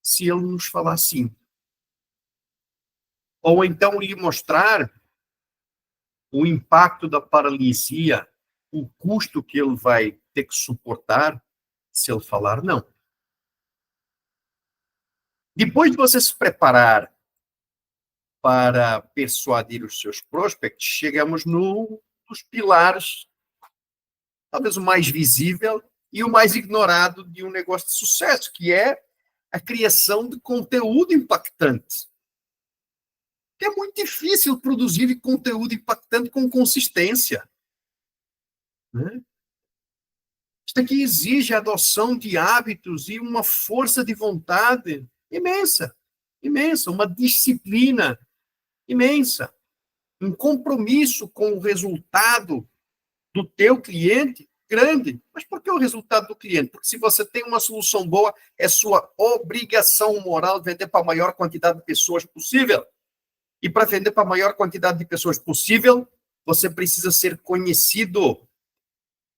se ele nos falar sim. Ou então lhe mostrar o impacto da paralisia, o custo que ele vai ter que suportar se ele falar não. Depois de você se preparar para persuadir os seus prospects, chegamos nos pilares, talvez o mais visível e o mais ignorado de um negócio de sucesso, que é a criação de conteúdo impactante. É muito difícil produzir conteúdo impactante com consistência. Né? Isso aqui exige a adoção de hábitos e uma força de vontade imensa, imensa, uma disciplina imensa, um compromisso com o resultado do teu cliente grande. Mas por que o resultado do cliente? Porque se você tem uma solução boa, é sua obrigação moral vender para a maior quantidade de pessoas possível. E para vender para a maior quantidade de pessoas possível, você precisa ser conhecido.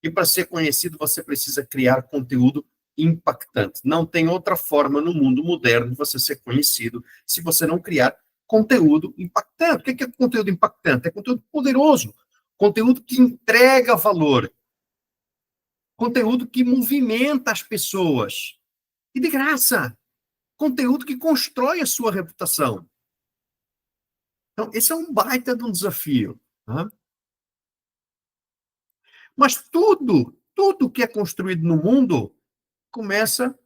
E para ser conhecido, você precisa criar conteúdo impactante. Não tem outra forma no mundo moderno de você ser conhecido se você não criar conteúdo impactante. O que é conteúdo impactante? É conteúdo poderoso, conteúdo que entrega valor, conteúdo que movimenta as pessoas. E de graça, conteúdo que constrói a sua reputação. Então, esse é um baita de um desafio. Tá? Mas tudo que é construído no mundo começa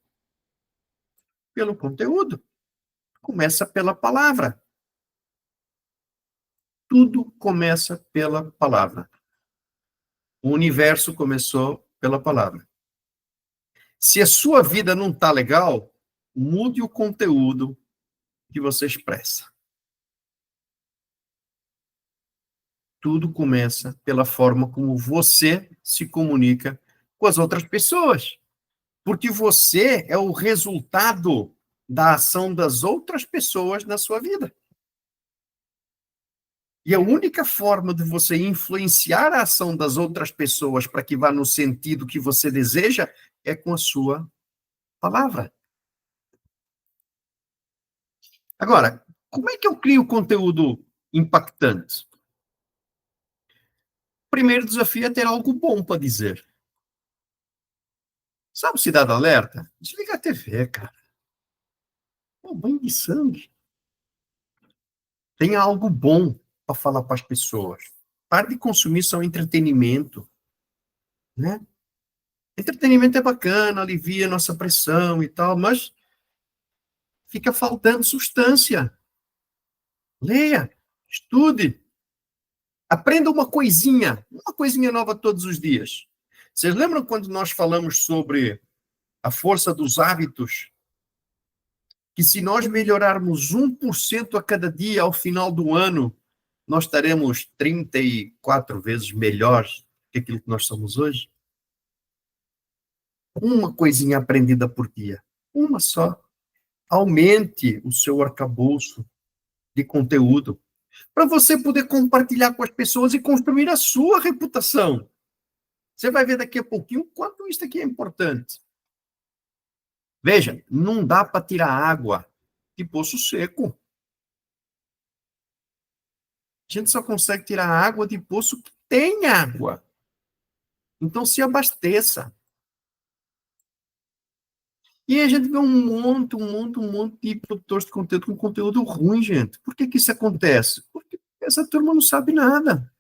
pelo conteúdo, começa pela palavra. Tudo começa pela palavra. O universo começou pela palavra. Se a sua vida não está legal, mude o conteúdo que você expressa. Tudo começa pela forma como você se comunica com as outras pessoas. Porque você é o resultado da ação das outras pessoas na sua vida. E a única forma de você influenciar a ação das outras pessoas para que vá no sentido que você deseja é com a sua palavra. Agora, como é que eu crio conteúdo impactante? O primeiro desafio é ter algo bom para dizer. Sabe Cidade Alerta? Desliga a TV, cara. É um banho de sangue. Tenha algo bom para falar para as pessoas. Pare de consumir só entretenimento, né? Entretenimento é bacana, alivia a nossa pressão e tal, mas fica faltando substância. Leia, estude, aprenda uma coisinha nova todos os dias. Vocês lembram quando nós falamos sobre a força dos hábitos? Que se nós melhorarmos 1% a cada dia ao final do ano, nós estaremos 34 vezes melhores que aquilo que nós somos hoje? Uma coisinha aprendida por dia. Uma só. Aumente o seu arcabouço de conteúdo para você poder compartilhar com as pessoas e construir a sua reputação. Você vai ver daqui a pouquinho o quanto isso aqui é importante. Veja, não dá para tirar água de poço seco. A gente só consegue tirar água de poço que tem água. Então, se abasteça. E a gente vê um monte de produtores de conteúdo com conteúdo ruim, gente. Por que isso acontece? Porque essa turma não sabe nada.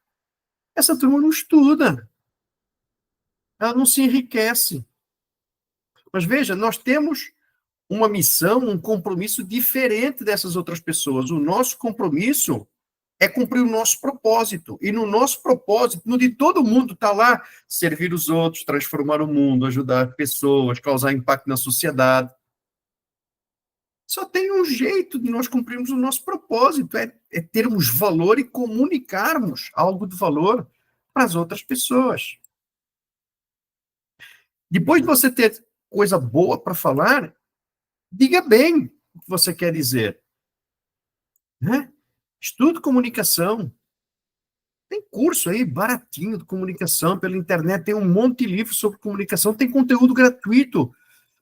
Essa turma não estuda. Ela não se enriquece. Mas veja, nós temos uma missão, um compromisso diferente dessas outras pessoas. O nosso compromisso é cumprir o nosso propósito. E no nosso propósito, no de todo mundo, está lá servir os outros, transformar o mundo, ajudar pessoas, causar impacto na sociedade. Só tem um jeito de nós cumprirmos o nosso propósito, é termos valor e comunicarmos algo de valor para as outras pessoas. Depois de você ter coisa boa para falar, diga bem o que você quer dizer. Né? Estude comunicação. Tem curso aí baratinho de comunicação pela internet, tem um monte de livros sobre comunicação, tem conteúdo gratuito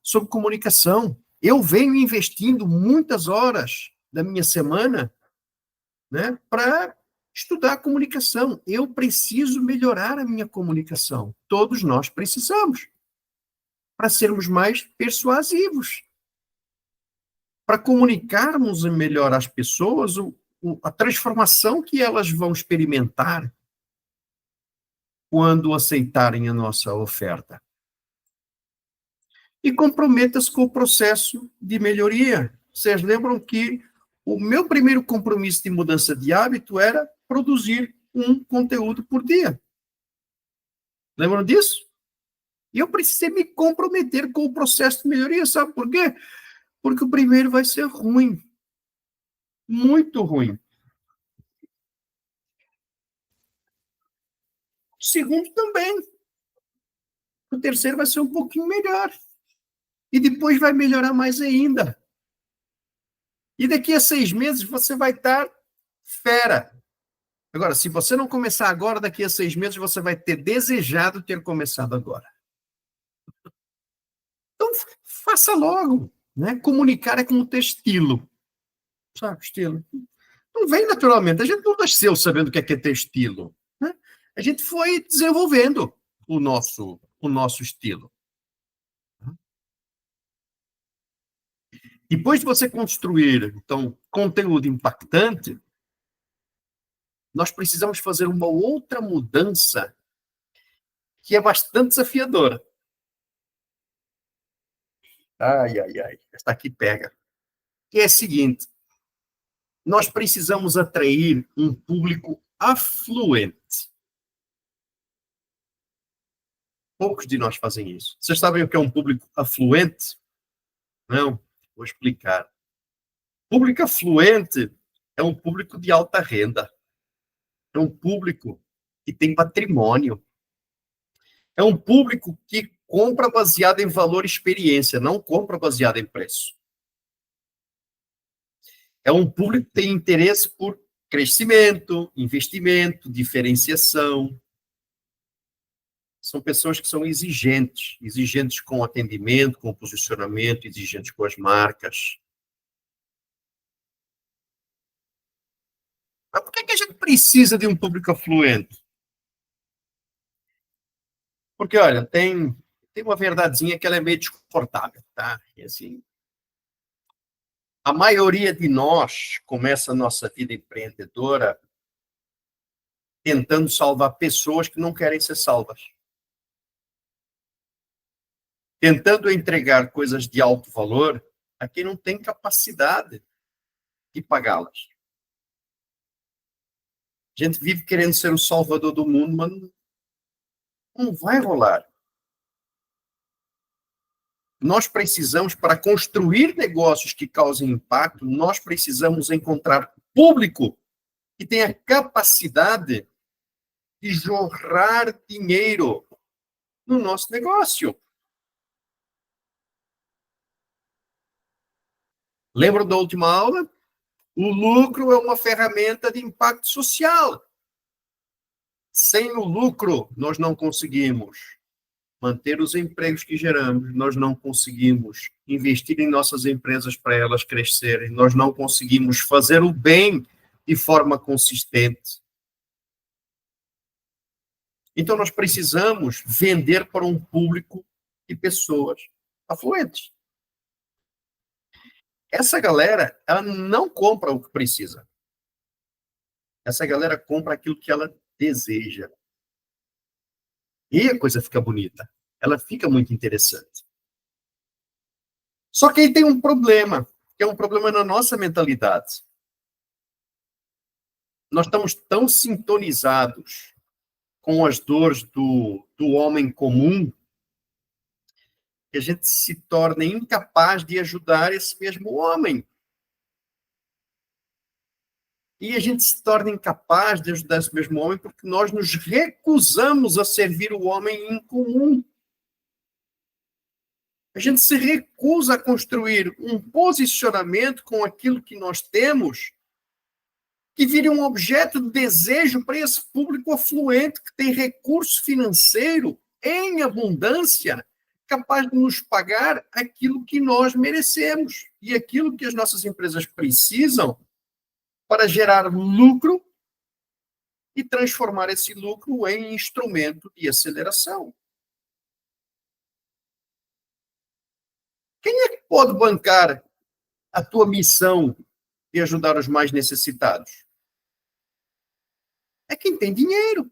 sobre comunicação. Eu venho investindo muitas horas da minha semana, né, para estudar comunicação. Eu preciso melhorar a minha comunicação. Todos nós precisamos. Para sermos mais persuasivos. Para comunicarmos melhor às pessoas a transformação que elas vão experimentar quando aceitarem a nossa oferta. E comprometa-se com o processo de melhoria. Vocês lembram que o meu primeiro compromisso de mudança de hábito era produzir um conteúdo por dia. Lembram disso? E eu precisei me comprometer com o processo de melhoria, sabe por quê? Porque o primeiro vai ser ruim. Muito ruim. O segundo também. O terceiro vai ser um pouquinho melhor. E depois vai melhorar mais ainda. E daqui a 6 meses você vai estar fera. Agora, se você não começar agora, daqui a 6 meses você vai ter desejado ter começado agora. Então, faça logo. Né? Comunicar é como ter estilo. Sabe, estilo? Não vem naturalmente. A gente não nasceu sabendo o que é ter estilo. Né? A gente foi desenvolvendo o nosso estilo. Depois de você construir, então, conteúdo impactante, nós precisamos fazer uma outra mudança que é bastante desafiadora. Ai, ai, ai. Esta aqui pega. Que é a seguinte. Nós precisamos atrair um público afluente. Poucos de nós fazem isso. Vocês sabem o que é um público afluente? Não? Vou explicar. Público afluente é um público de alta renda. É um público que tem patrimônio. É um público que compra baseado em valor e experiência, não compra baseado em preço. É um público que tem interesse por crescimento, investimento, diferenciação. São pessoas que são exigentes, exigentes com o atendimento, com o posicionamento, exigentes com as marcas. Mas por que a gente precisa de um público afluente? Porque, olha, tem uma verdadezinha que ela é meio desconfortável, tá? E assim, a maioria de nós começa a nossa vida empreendedora tentando salvar pessoas que não querem ser salvas. Tentando entregar coisas de alto valor a quem não tem capacidade de pagá-las. A gente vive querendo ser o salvador do mundo, mas não vai rolar. Nós precisamos, para construir negócios que causem impacto, nós precisamos encontrar público que tenha capacidade de jorrar dinheiro no nosso negócio. Lembra da última aula? O lucro é uma ferramenta de impacto social. Sem o lucro, nós não conseguimos manter os empregos que geramos, nós não conseguimos investir em nossas empresas para elas crescerem, nós não conseguimos fazer o bem de forma consistente. Então, nós precisamos vender para um público de pessoas afluentes. Essa galera, ela não compra o que precisa. Essa galera compra aquilo que ela deseja. E a coisa fica bonita. Ela fica muito interessante. Só que aí tem um problema, que é um problema na nossa mentalidade. Nós estamos tão sintonizados com as dores do homem comum que a gente se torna incapaz de ajudar esse mesmo homem. E a gente se torna incapaz de ajudar esse mesmo homem porque nós nos recusamos a servir o homem em comum. A gente se recusa a construir um posicionamento com aquilo que nós temos que vire um objeto de desejo para esse público afluente que tem recurso financeiro em abundância, capaz de nos pagar aquilo que nós merecemos e aquilo que as nossas empresas precisam para gerar lucro e transformar esse lucro em instrumento de aceleração. Quem é que pode bancar a tua missão de ajudar os mais necessitados? É quem tem dinheiro.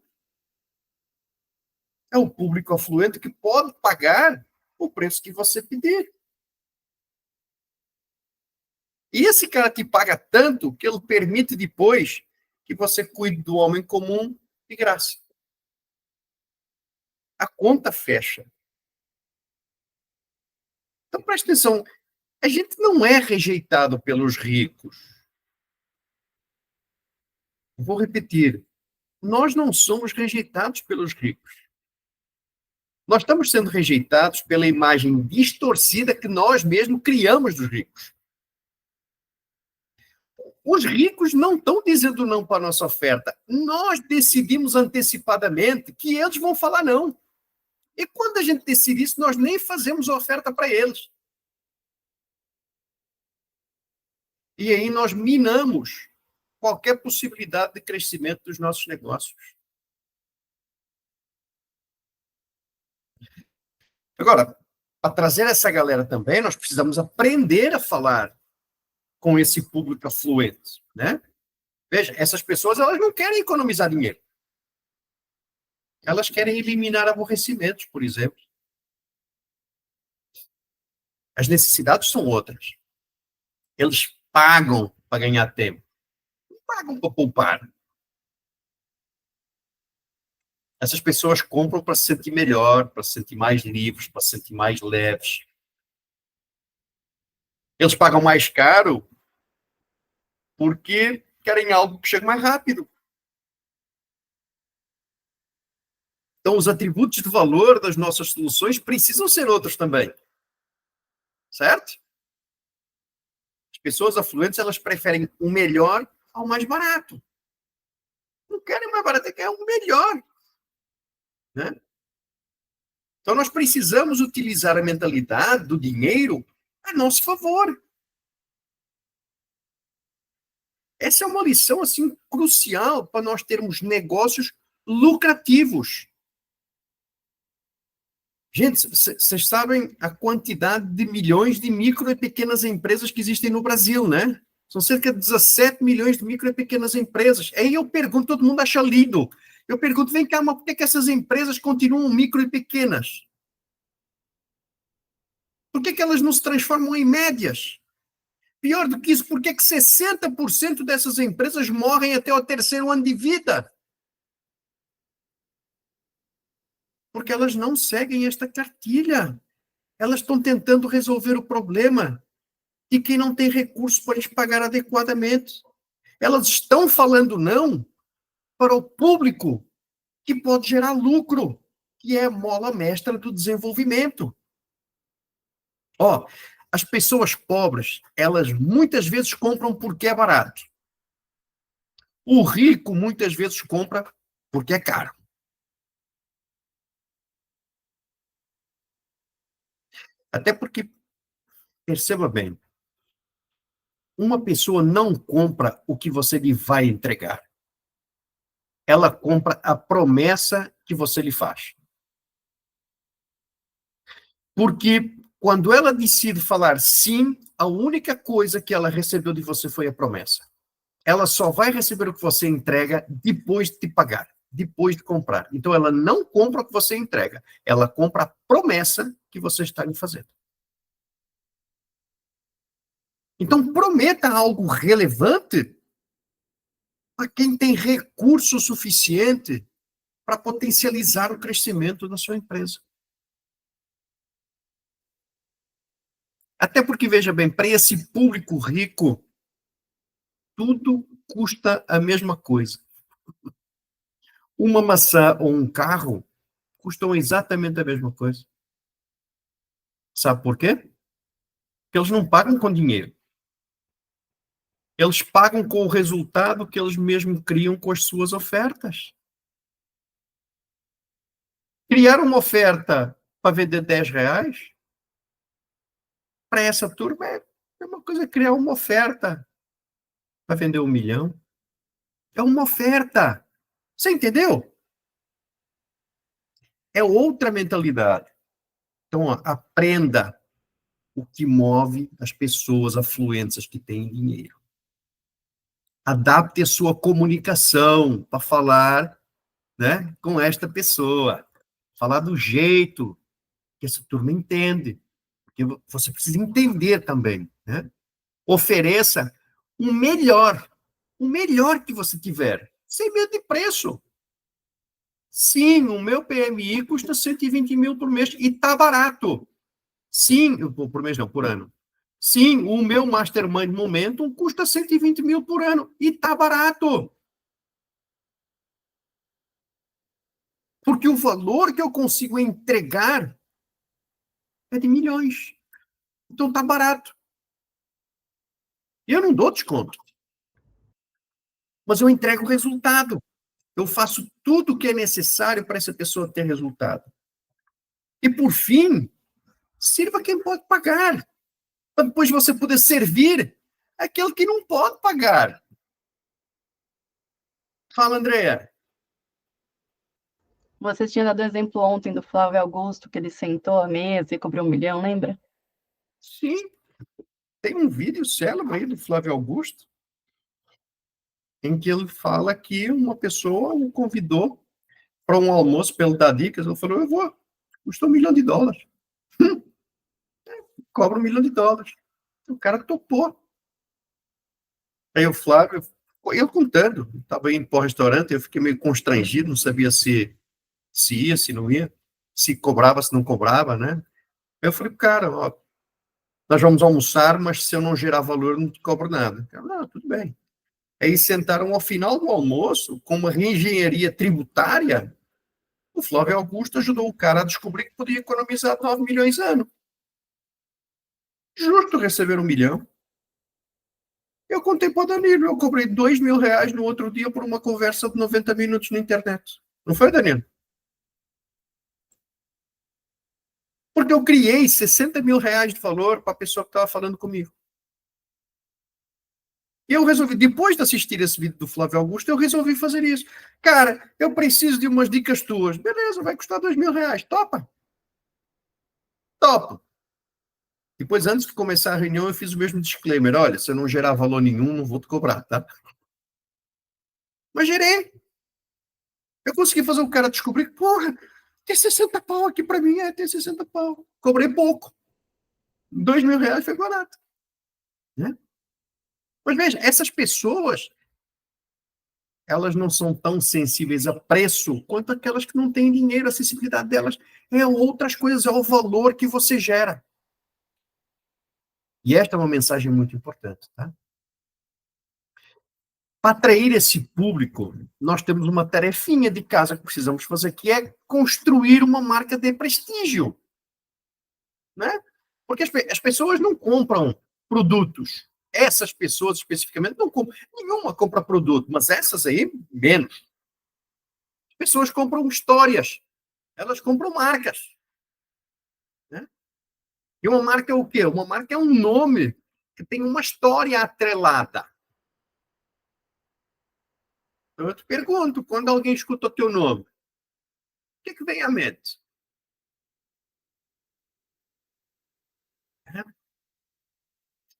É o público afluente que pode pagar o preço que você pedir. E esse cara te paga tanto que ele permite depois que você cuide do homem comum de graça. A conta fecha. Então, preste atenção. A gente não é rejeitado pelos ricos. Vou repetir. Nós não somos rejeitados pelos ricos. Nós estamos sendo rejeitados pela imagem distorcida que nós mesmos criamos dos ricos. Os ricos não estão dizendo não para a nossa oferta. Nós decidimos antecipadamente que eles vão falar não. E quando a gente decide isso, nós nem fazemos oferta para eles. E aí nós minamos qualquer possibilidade de crescimento dos nossos negócios. Agora, para trazer essa galera também, nós precisamos aprender a falar com esse público afluente, né? Veja, essas pessoas, elas não querem economizar dinheiro. Elas querem eliminar aborrecimentos, por exemplo. As necessidades são outras. Eles pagam para ganhar tempo. Não pagam para poupar. Essas pessoas compram para se sentir melhor, para se sentir mais livres, para se sentir mais leves. Eles pagam mais caro porque querem algo que chegue mais rápido. Então, os atributos de valor das nossas soluções precisam ser outros também. Certo? As pessoas afluentes, elas preferem o melhor ao mais barato. querem mais barato, querem o melhor. Né? Então, nós precisamos utilizar a mentalidade do dinheiro a nosso favor. Essa é uma lição assim, crucial para nós termos negócios lucrativos. Gente, vocês sabem a quantidade de milhões de micro e pequenas empresas que existem no Brasil, né? São cerca de 17 milhões de micro e pequenas empresas. Aí eu pergunto, todo mundo acha lindo. Eu pergunto, vem cá, mas por que essas empresas continuam micro e pequenas? Por que elas não se transformam em médias? Pior do que isso, por que 60% dessas empresas morrem até o terceiro ano de vida? Porque elas não seguem esta cartilha. Elas estão tentando resolver o problema de quem não tem recursos para lhes pagar adequadamente. Elas estão falando não para o público que pode gerar lucro, que é a mola mestra do desenvolvimento. Ó, as pessoas pobres, elas muitas vezes compram porque é barato. O rico muitas vezes compra porque é caro. Até porque, perceba bem, uma pessoa não compra o que você lhe vai entregar. Ela compra a promessa que você lhe faz. Porque quando ela decide falar sim, a única coisa que ela recebeu de você foi a promessa. Ela só vai receber o que você entrega depois de te pagar, depois de comprar. Então, ela não compra o que você entrega, ela compra a promessa que você está lhe fazendo. Então, prometa algo relevante a quem tem recurso suficiente para potencializar o crescimento da sua empresa. Até porque, veja bem, para esse público rico, tudo custa a mesma coisa. Uma maçã ou um carro custam exatamente a mesma coisa. Sabe por quê? Porque eles não pagam com dinheiro. Eles pagam com o resultado que eles mesmos criam com as suas ofertas. Criar uma oferta para vender R$10, para essa turma é uma coisa criar uma oferta para vender 1 milhão. É uma oferta. Você entendeu? É outra mentalidade. Então, ó, aprenda o que move as pessoas afluentes, as que têm dinheiro. Adapte a sua comunicação para falar, né, com esta pessoa. Falar do jeito que essa turma entende. Porque você precisa entender também, né? Ofereça o melhor que você tiver, sem medo de preço. Sim, o meu PMI custa 120 mil por mês e está barato. Sim, por mês não, por ano. Sim, o meu Mastermind Momentum custa 120 mil por ano e está barato. Porque o valor que eu consigo entregar é de milhões. Então está barato. E eu não dou desconto. Mas eu entrego o resultado. Eu faço tudo o que é necessário para essa pessoa ter resultado. E, por fim, sirva quem pode pagar. Para depois você poder servir aquele que não pode pagar. Fala, Andréa. Você tinha dado exemplo ontem do Flávio Augusto, que ele sentou à mesa e cobrou 1 milhão, lembra? Sim. Tem um vídeo célebre aí do Flávio Augusto, em que ele fala que uma pessoa o convidou para um almoço pelo Dadicas. Ele falou, eu vou. Custou $1 milhão. Cobra $1 milhão. O cara topou. Aí o Flávio, eu contando, estava indo para o restaurante, eu fiquei meio constrangido, não sabia se ia, se não ia, se cobrava, se não cobrava, né? Eu falei, cara, ó, nós vamos almoçar, mas se eu não gerar valor, eu não te cobro nada. Eu, não, tudo bem. Aí sentaram ao final do almoço, com uma reengenharia tributária, o Flávio Augusto ajudou o cara a descobrir que podia economizar 9 milhões ano. Justo receber 1 milhão. Eu contei para o Danilo, eu cobrei R$2.000 no outro dia por uma conversa de 90 minutos na internet. Não foi, Danilo? Porque eu criei R$60.000 de valor para a pessoa que estava falando comigo. E eu resolvi, depois de assistir esse vídeo do Flávio Augusto, eu resolvi fazer isso. Cara, eu preciso de umas dicas tuas. Beleza, vai custar R$2.000. Topa? Topa. Depois, antes de começar a reunião, eu fiz o mesmo disclaimer. Olha, se eu não gerar valor nenhum, não vou te cobrar, tá? Mas gerei. Eu consegui fazer o cara descobrir que, porra, tem 60 pau aqui para mim. Tem 60 pau. Cobrei pouco. R$2.000 foi barato. Né? Mas veja, essas pessoas, elas não são tão sensíveis a preço quanto aquelas que não têm dinheiro. A acessibilidade delas é outras coisas, é o valor que você gera. E esta é uma mensagem muito importante, tá? Para atrair esse público, nós temos uma tarefinha de casa que precisamos fazer, que é construir uma marca de prestígio. Né? Porque as pessoas não compram produtos. Essas pessoas especificamente não compram. Nenhuma compra produto, mas essas aí, menos. As pessoas compram histórias. Elas compram marcas. Né? E uma marca é o quê? Uma marca é um nome que tem uma história atrelada. Então eu te pergunto, quando alguém escuta o teu nome, o que vem à mente?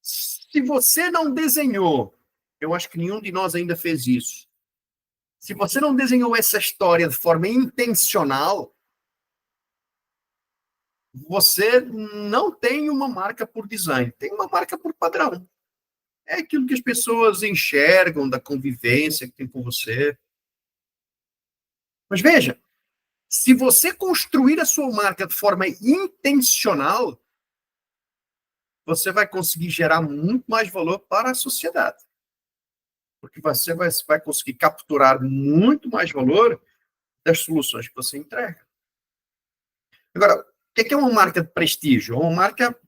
Se você não desenhou, eu acho que nenhum de nós ainda fez isso. Se você não desenhou essa história de forma intencional, você não tem uma marca por design, tem uma marca por padrão. É aquilo que as pessoas enxergam da convivência que tem com você. Mas veja, se você construir a sua marca de forma intencional, você vai conseguir gerar muito mais valor para a sociedade. Porque você vai conseguir capturar muito mais valor das soluções que você entrega. Agora, o que é uma marca de prestígio? É uma marca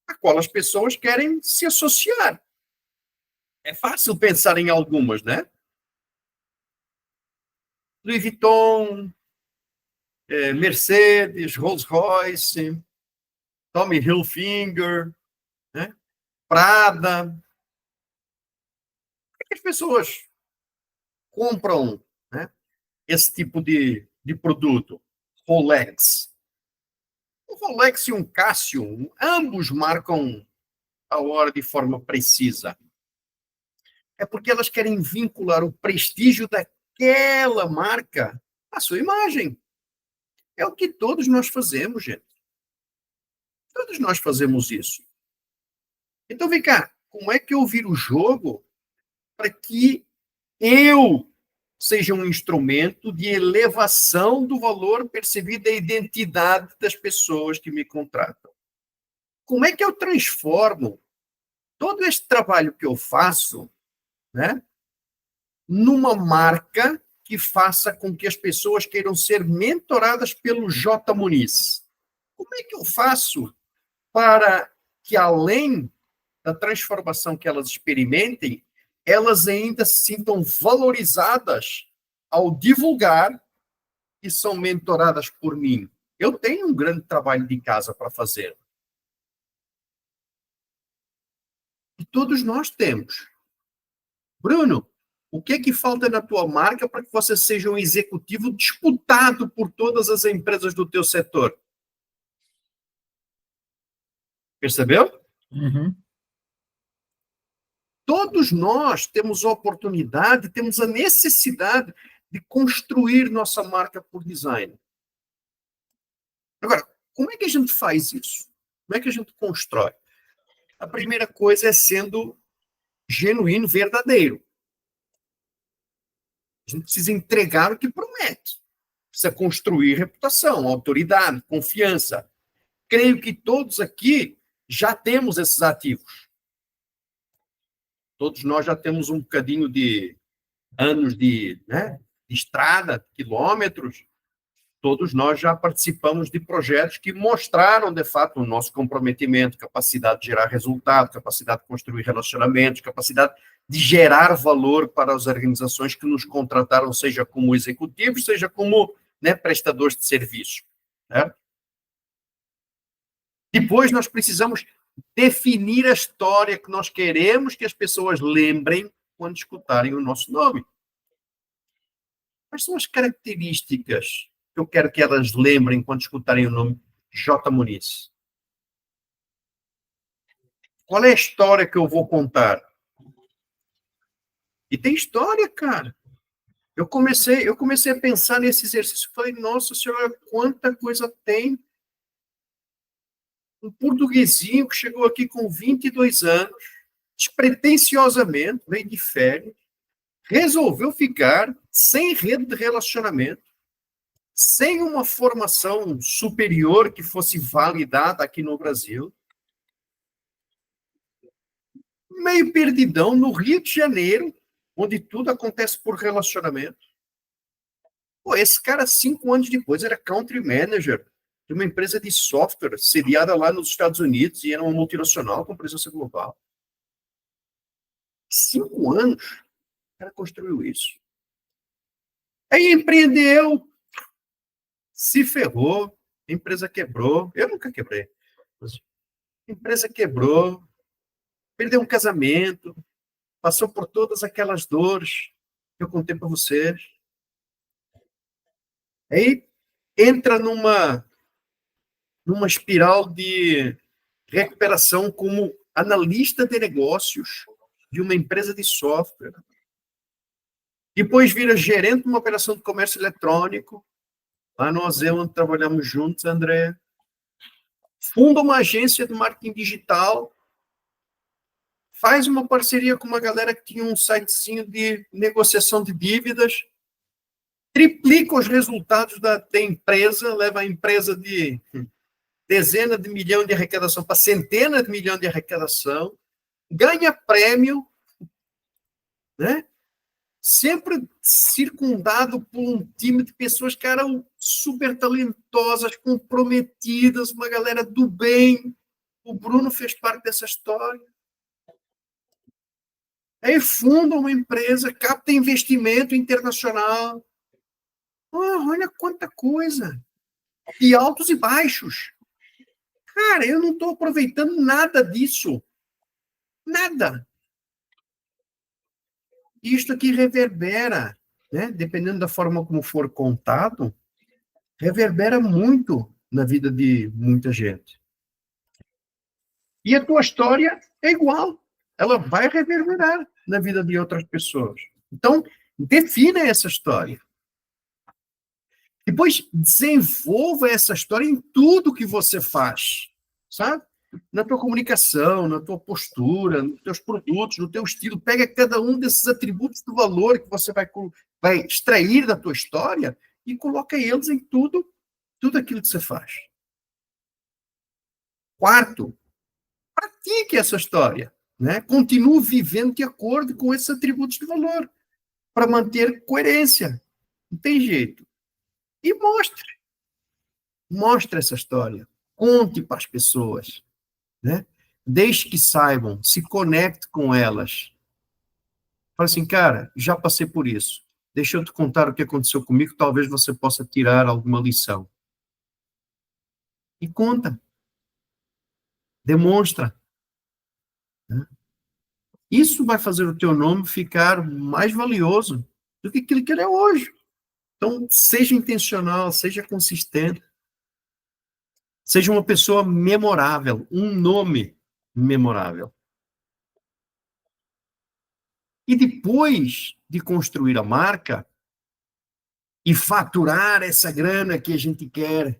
a qual as pessoas querem se associar. É fácil pensar em algumas, né? Louis Vuitton, Mercedes, Rolls-Royce, Tommy Hilfiger, né? Prada. Por que as pessoas compram, né, esse tipo de produto? Rolex. O Rolex e um Casio, ambos marcam a hora de forma precisa. É porque elas querem vincular o prestígio daquela marca à sua imagem. É o que todos nós fazemos, gente. Todos nós fazemos isso. Então, vem cá, como é que eu viro o jogo para que eu seja um instrumento de elevação do valor percebido da identidade das pessoas que me contratam? Como é que eu transformo todo esse trabalho que eu faço, né, numa marca que faça com que as pessoas queiram ser mentoradas pelo J. Muniz? Como é que eu faço para que, além da transformação que elas experimentem, elas ainda se sintam valorizadas ao divulgar que são mentoradas por mim? Eu tenho um grande trabalho de casa para fazer. E todos nós temos. Bruno, o que é que falta na tua marca para que você seja um executivo disputado por todas as empresas do teu setor? Percebeu? Uhum. Todos nós temos a oportunidade, temos a necessidade de construir nossa marca por design. Agora, como é que a gente faz isso? Como é que a gente constrói? A primeira coisa é sendo genuíno, verdadeiro. A gente precisa entregar o que promete. Precisa construir reputação, autoridade, confiança. Creio que todos aqui já temos esses ativos. Todos nós já temos um bocadinho de anos de estrada, quilômetros. Todos nós já participamos de projetos que mostraram, de fato, o nosso comprometimento, capacidade de gerar resultado, capacidade de construir relacionamentos, capacidade de gerar valor para as organizações que nos contrataram, seja como executivos, seja como, né, prestadores de serviço. Certo? Depois, nós precisamos definir a história que nós queremos que as pessoas lembrem quando escutarem o nosso nome. Quais são as características que eu quero que elas lembrem quando escutarem o nome J. Muniz? Qual é a história que eu vou contar? E tem história, cara. Eu comecei a pensar nesse exercício. Falei, nossa senhora, quanta coisa tem. Um portuguesinho que chegou aqui com 22 anos, despretensiosamente, veio de férias, resolveu ficar sem rede de relacionamento, sem uma formação superior que fosse validada aqui no Brasil, meio perdidão no Rio de Janeiro, onde tudo acontece por relacionamento. Pô, esse cara, 5 anos depois, era country manager de uma empresa de software sediada lá nos Estados Unidos e era uma multinacional com presença global. 5 anos, o cara construiu isso. Aí empreendeu, se ferrou, a empresa quebrou. Eu nunca quebrei. Mas a empresa quebrou, perdeu um casamento, passou por todas aquelas dores que eu contei para vocês. Aí entra numa espiral de recuperação como analista de negócios de uma empresa de software. Depois vira gerente de uma operação de comércio eletrônico. Lá no AZ, onde trabalhamos juntos, André. Funda uma agência de marketing digital. Faz uma parceria com uma galera que tinha um sitezinho de negociação de dívidas. Triplica os resultados da empresa, leva a empresa de dezenas de milhões de arrecadação para centenas de milhões de arrecadação, ganha prêmio, né? Sempre circundado por um time de pessoas que eram super talentosas, comprometidas, uma galera do bem. O Bruno fez parte dessa história. Aí funda uma empresa, capta investimento internacional. Oh, olha quanta coisa! E altos e baixos. Cara, eu não estou aproveitando nada disso. Nada. Isto aqui reverbera, né? Dependendo da forma como for contado, reverbera muito na vida de muita gente. E a tua história é igual. Ela vai reverberar na vida de outras pessoas. Então, defina essa história. Depois, desenvolva essa história em tudo que você faz, sabe? Na tua comunicação, na tua postura, nos teus produtos, no teu estilo. Pega cada um desses atributos do valor que você vai extrair da tua história e coloca eles em tudo aquilo que você faz. Quarto, pratique essa história, né? Continue vivendo de acordo com esses atributos de valor para manter coerência. Não tem jeito. E mostre essa história. Conte para as pessoas, né? Deixe que saibam, se conecte com elas. Fala assim, cara, já passei por isso. Deixa eu te contar o que aconteceu comigo, talvez você possa tirar alguma lição. E conta. Demonstra. Né? Isso vai fazer o teu nome ficar mais valioso do que aquilo que ele é hoje. Então, seja intencional, seja consistente. Seja uma pessoa memorável, um nome memorável. E depois de construir a marca e faturar essa grana que a gente quer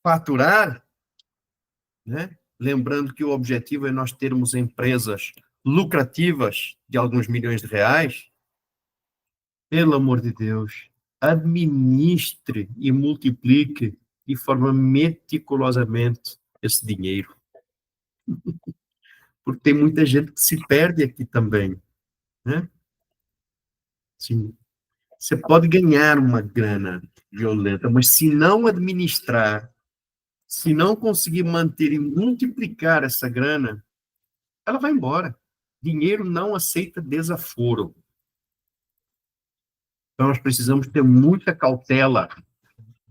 faturar, né? Lembrando que o objetivo é nós termos empresas lucrativas de alguns milhões de reais, pelo amor de Deus, administre e multiplique de forma meticulosamente esse dinheiro. Porque tem muita gente que se perde aqui também, né? Sim. Você pode ganhar uma grana violenta, mas se não administrar, se não conseguir manter e multiplicar essa grana, ela vai embora. Dinheiro não aceita desaforo. Então, nós precisamos ter muita cautela,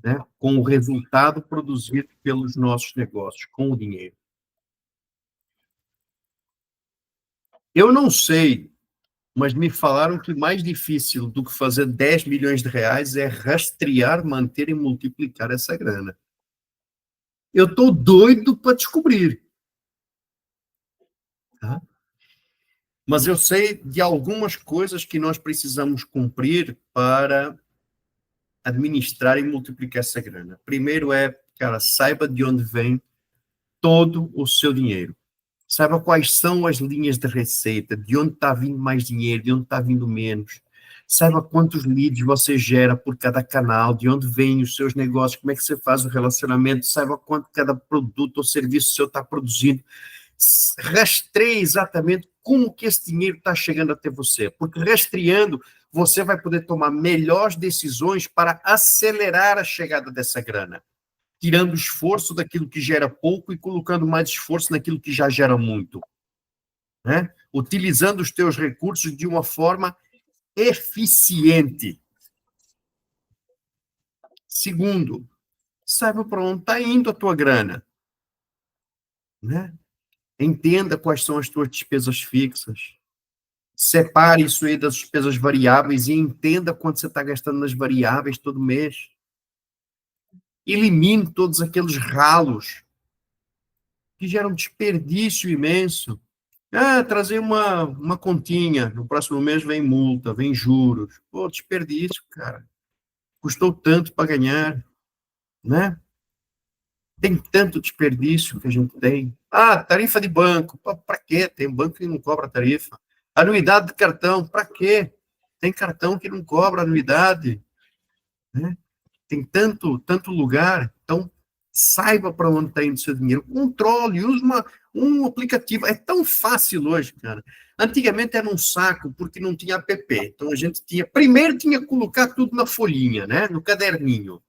né, com o resultado produzido pelos nossos negócios, com o dinheiro. Eu não sei, mas me falaram que mais difícil do que fazer 10 milhões de reais é rastrear, manter e multiplicar essa grana. Eu estou doido para descobrir. Tá? Mas eu sei de algumas coisas que nós precisamos cumprir para administrar e multiplicar essa grana. Primeiro é, cara, saiba de onde vem todo o seu dinheiro. Saiba quais são as linhas de receita, de onde está vindo mais dinheiro, de onde está vindo menos. Saiba quantos leads você gera por cada canal, de onde vêm os seus negócios, como é que você faz o relacionamento, saiba quanto cada produto ou serviço seu está produzindo. Rastreie exatamente como que esse dinheiro está chegando até você, porque rastreando, você vai poder tomar melhores decisões para acelerar a chegada dessa grana, tirando esforço daquilo que gera pouco e colocando mais esforço naquilo que já gera muito, né? Utilizando os teus recursos de uma forma eficiente. Segundo, saiba para onde está indo a tua grana, né? Entenda quais são as tuas despesas fixas. Separe isso aí das despesas variáveis e entenda quanto você está gastando nas variáveis todo mês. Elimine todos aqueles ralos que geram desperdício imenso. Trazer uma continha, no próximo mês vem multa, vem juros. Pô, desperdício, cara. Custou tanto para ganhar, né? Tem tanto desperdício que a gente tem. Tarifa de banco. Para quê? Tem banco que não cobra tarifa. Anuidade de cartão. Para quê? Tem cartão que não cobra anuidade. Né? Tem tanto lugar. Então, saiba para onde está indo o seu dinheiro. Controle, use um aplicativo. É tão fácil hoje, cara. Antigamente era um saco, porque não tinha app. Então, a gente primeiro tinha que colocar tudo na folhinha, né? No caderninho.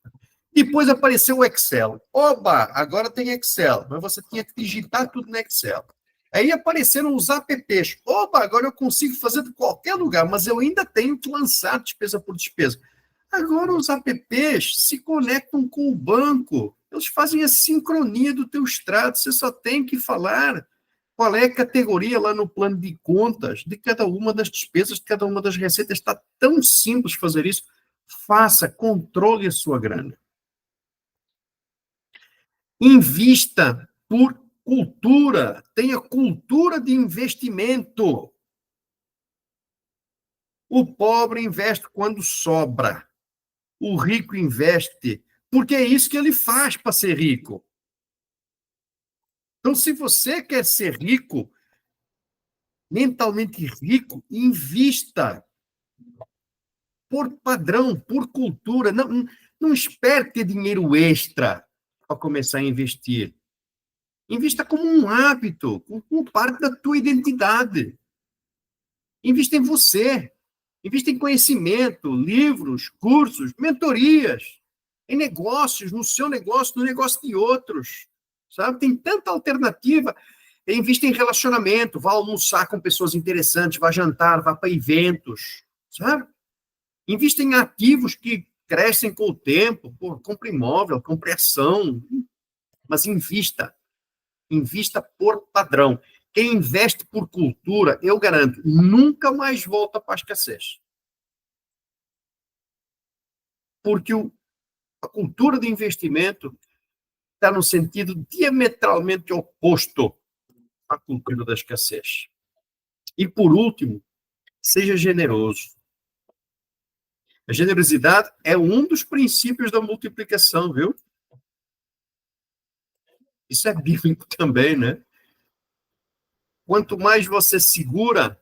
Depois apareceu o Excel. Oba, agora tem Excel, mas você tinha que digitar tudo no Excel. Aí apareceram os apps. Oba, agora eu consigo fazer de qualquer lugar, mas eu ainda tenho que lançar despesa por despesa. Agora os apps se conectam com o banco. Eles fazem a sincronia do teu extrato. Você só tem que falar qual é a categoria lá no plano de contas de cada uma das despesas, de cada uma das receitas. Está tão simples fazer isso. Faça, controle a sua grana. Invista por cultura, tenha cultura de investimento. O pobre investe quando sobra. O rico investe porque é isso que ele faz para ser rico. Então, se você quer ser rico, mentalmente rico, invista por padrão, por cultura. Não espere ter dinheiro extra para começar a investir. Invista como um hábito, como parte da tua identidade. Invista em você. Invista em conhecimento, livros, cursos, mentorias, em negócios, no seu negócio, no negócio de outros. Sabe? Tem tanta alternativa. Invista em relacionamento, vá almoçar com pessoas interessantes, vá jantar, vá para eventos. Sabe? Invista em ativos que crescem com o tempo. Compre imóvel, compre ação. Mas invista por padrão. Quem investe por cultura, eu garanto, nunca mais volta para a escassez. Porque a cultura de investimento está no sentido diametralmente oposto à cultura da escassez. E, por último, seja generoso. A generosidade é um dos princípios da multiplicação, viu? Isso é bíblico também, né? Quanto mais você segura,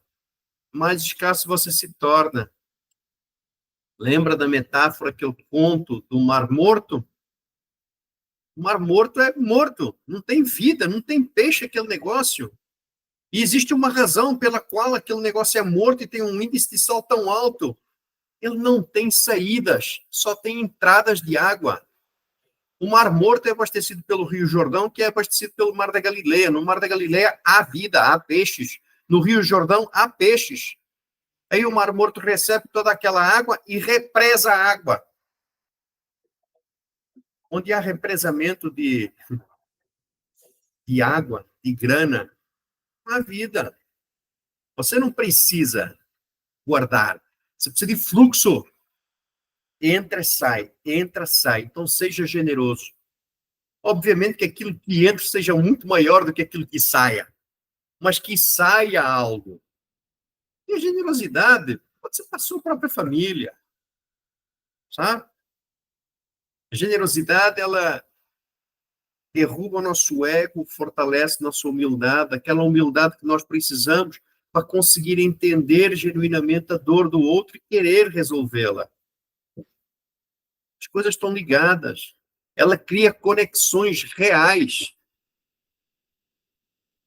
mais escasso você se torna. Lembra da metáfora que eu conto do Mar Morto? O Mar Morto é morto, não tem vida, não tem peixe aquele negócio. E existe uma razão pela qual aquele negócio é morto e tem um índice de sal tão alto. Ele não tem saídas, só tem entradas de água. O Mar Morto é abastecido pelo Rio Jordão, que é abastecido pelo Mar da Galileia. No Mar da Galileia há vida, há peixes. no Rio Jordão há peixes. Aí o Mar Morto recebe toda aquela água e represa a água. Onde há represamento de água, de grana, não há vida. Você não precisa guardar. Você precisa de fluxo. Entra, sai. Entra, sai. Então, seja generoso. Obviamente que aquilo que entra seja muito maior do que aquilo que saia. Mas que saia algo. E a generosidade pode ser para a sua própria família. Sabe? A generosidade, ela derruba nosso ego, fortalece nossa humildade, aquela humildade que nós precisamos para conseguir entender genuinamente a dor do outro e querer resolvê-la. As coisas estão ligadas. Ela cria conexões reais.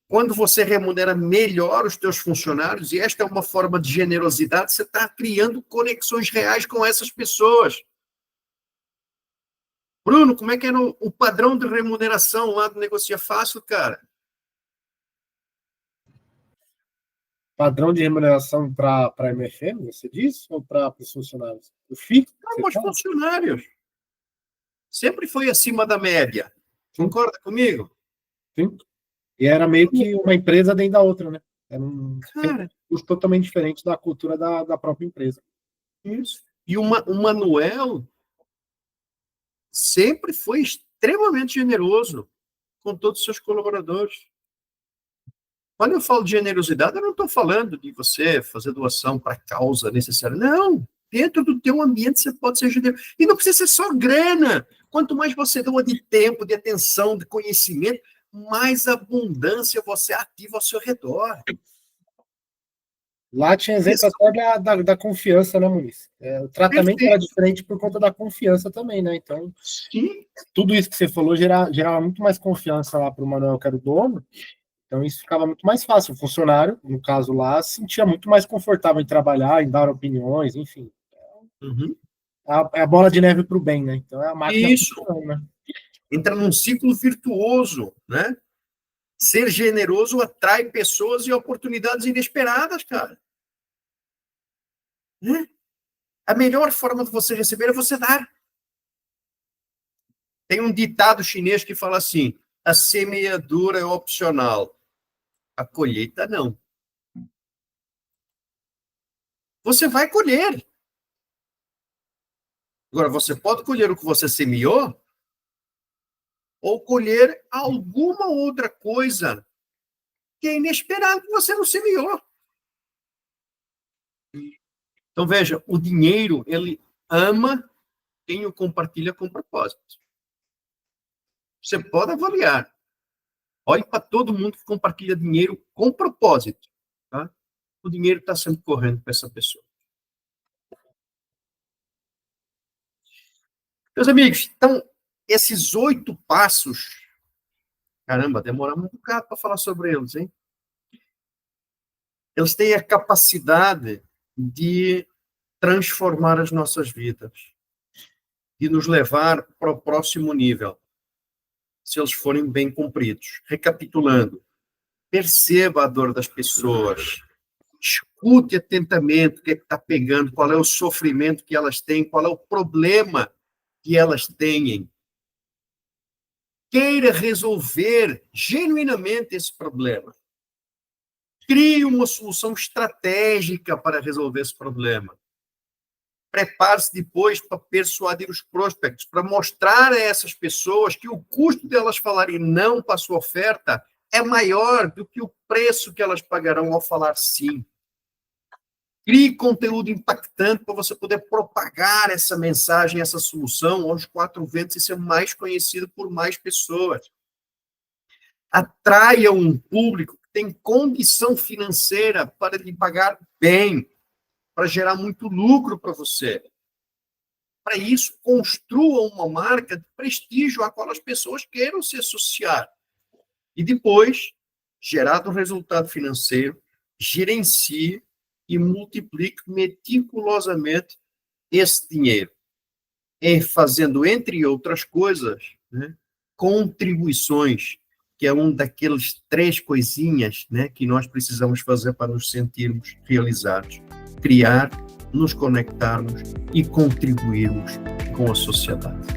Quando você remunera melhor os teus funcionários, e esta é uma forma de generosidade, você está criando conexões reais com essas pessoas. Bruno, como é que era o padrão de remuneração lá do Negocia Fácil, cara? Padrão de remuneração para a MFM, você disse? Ou para os funcionários? O FII? Não, os funcionários. Sempre foi acima da média. Concorda comigo? Sim. E era meio que uma empresa dentro da outra, né? Era um custo totalmente diferente da cultura da própria empresa. Isso. E o Manuel sempre foi extremamente generoso com todos os seus colaboradores. Quando eu falo de generosidade, eu não estou falando de você fazer doação para causa necessária. Não. Dentro do teu ambiente você pode ser generoso. E não precisa ser só grana. Quanto mais você doa de tempo, de atenção, de conhecimento, mais abundância você ativa ao seu redor. Lá tinha exemplo até da confiança, né, Muniz? O tratamento era diferente por conta da confiança também, né? Então, sim, tudo isso que você falou gerava muito mais confiança lá para o Manuel, que era o dono. Então, isso ficava muito mais fácil. O funcionário, no caso lá, se sentia muito mais confortável em trabalhar, em dar opiniões, enfim. É a bola de neve para o bem, né? Então, é a máquina funcionando, né? Entra num ciclo virtuoso, né? Ser generoso atrai pessoas e oportunidades inesperadas, cara. Né? A melhor forma de você receber é você dar. Tem um ditado chinês que fala assim: a semeadura é opcional, a colheita não. Você vai colher. Agora, você pode colher o que você semeou ou colher alguma outra coisa que é inesperada que você não semeou. Então, veja, o dinheiro, ele ama quem o compartilha com propósito. Você pode avaliar. Olhe para todo mundo que compartilha dinheiro com propósito. Tá? O dinheiro está sempre correndo para essa pessoa. Meus amigos, então, esses 8 passos, caramba, demoramos um bocado para falar sobre eles, hein? Eles têm a capacidade de transformar as nossas vidas, de nos levar para o próximo nível, se eles forem bem cumpridos. Recapitulando, perceba a dor das pessoas, escute atentamente o que está pegando, qual é o sofrimento que elas têm, qual é o problema que elas têm. Queira resolver genuinamente esse problema. Crie uma solução estratégica para resolver esse problema. Prepare-se depois para persuadir os prospects, para mostrar a essas pessoas que o custo delas falarem não para a sua oferta é maior do que o preço que elas pagarão ao falar sim. Crie conteúdo impactante para você poder propagar essa mensagem, essa solução aos 4 ventos e ser mais conhecido por mais pessoas. Atraia um público que tem condição financeira para lhe pagar bem, para gerar muito lucro para você. Para isso, construa uma marca de prestígio a qual as pessoas queiram se associar. E depois, gerado um resultado financeiro, gerencie e multiplique meticulosamente esse dinheiro, fazendo, entre outras coisas, né, contribuições que é um daqueles 3 coisinhas, né, que nós precisamos fazer para nos sentirmos realizados: criar, nos conectarmos e contribuirmos com a sociedade.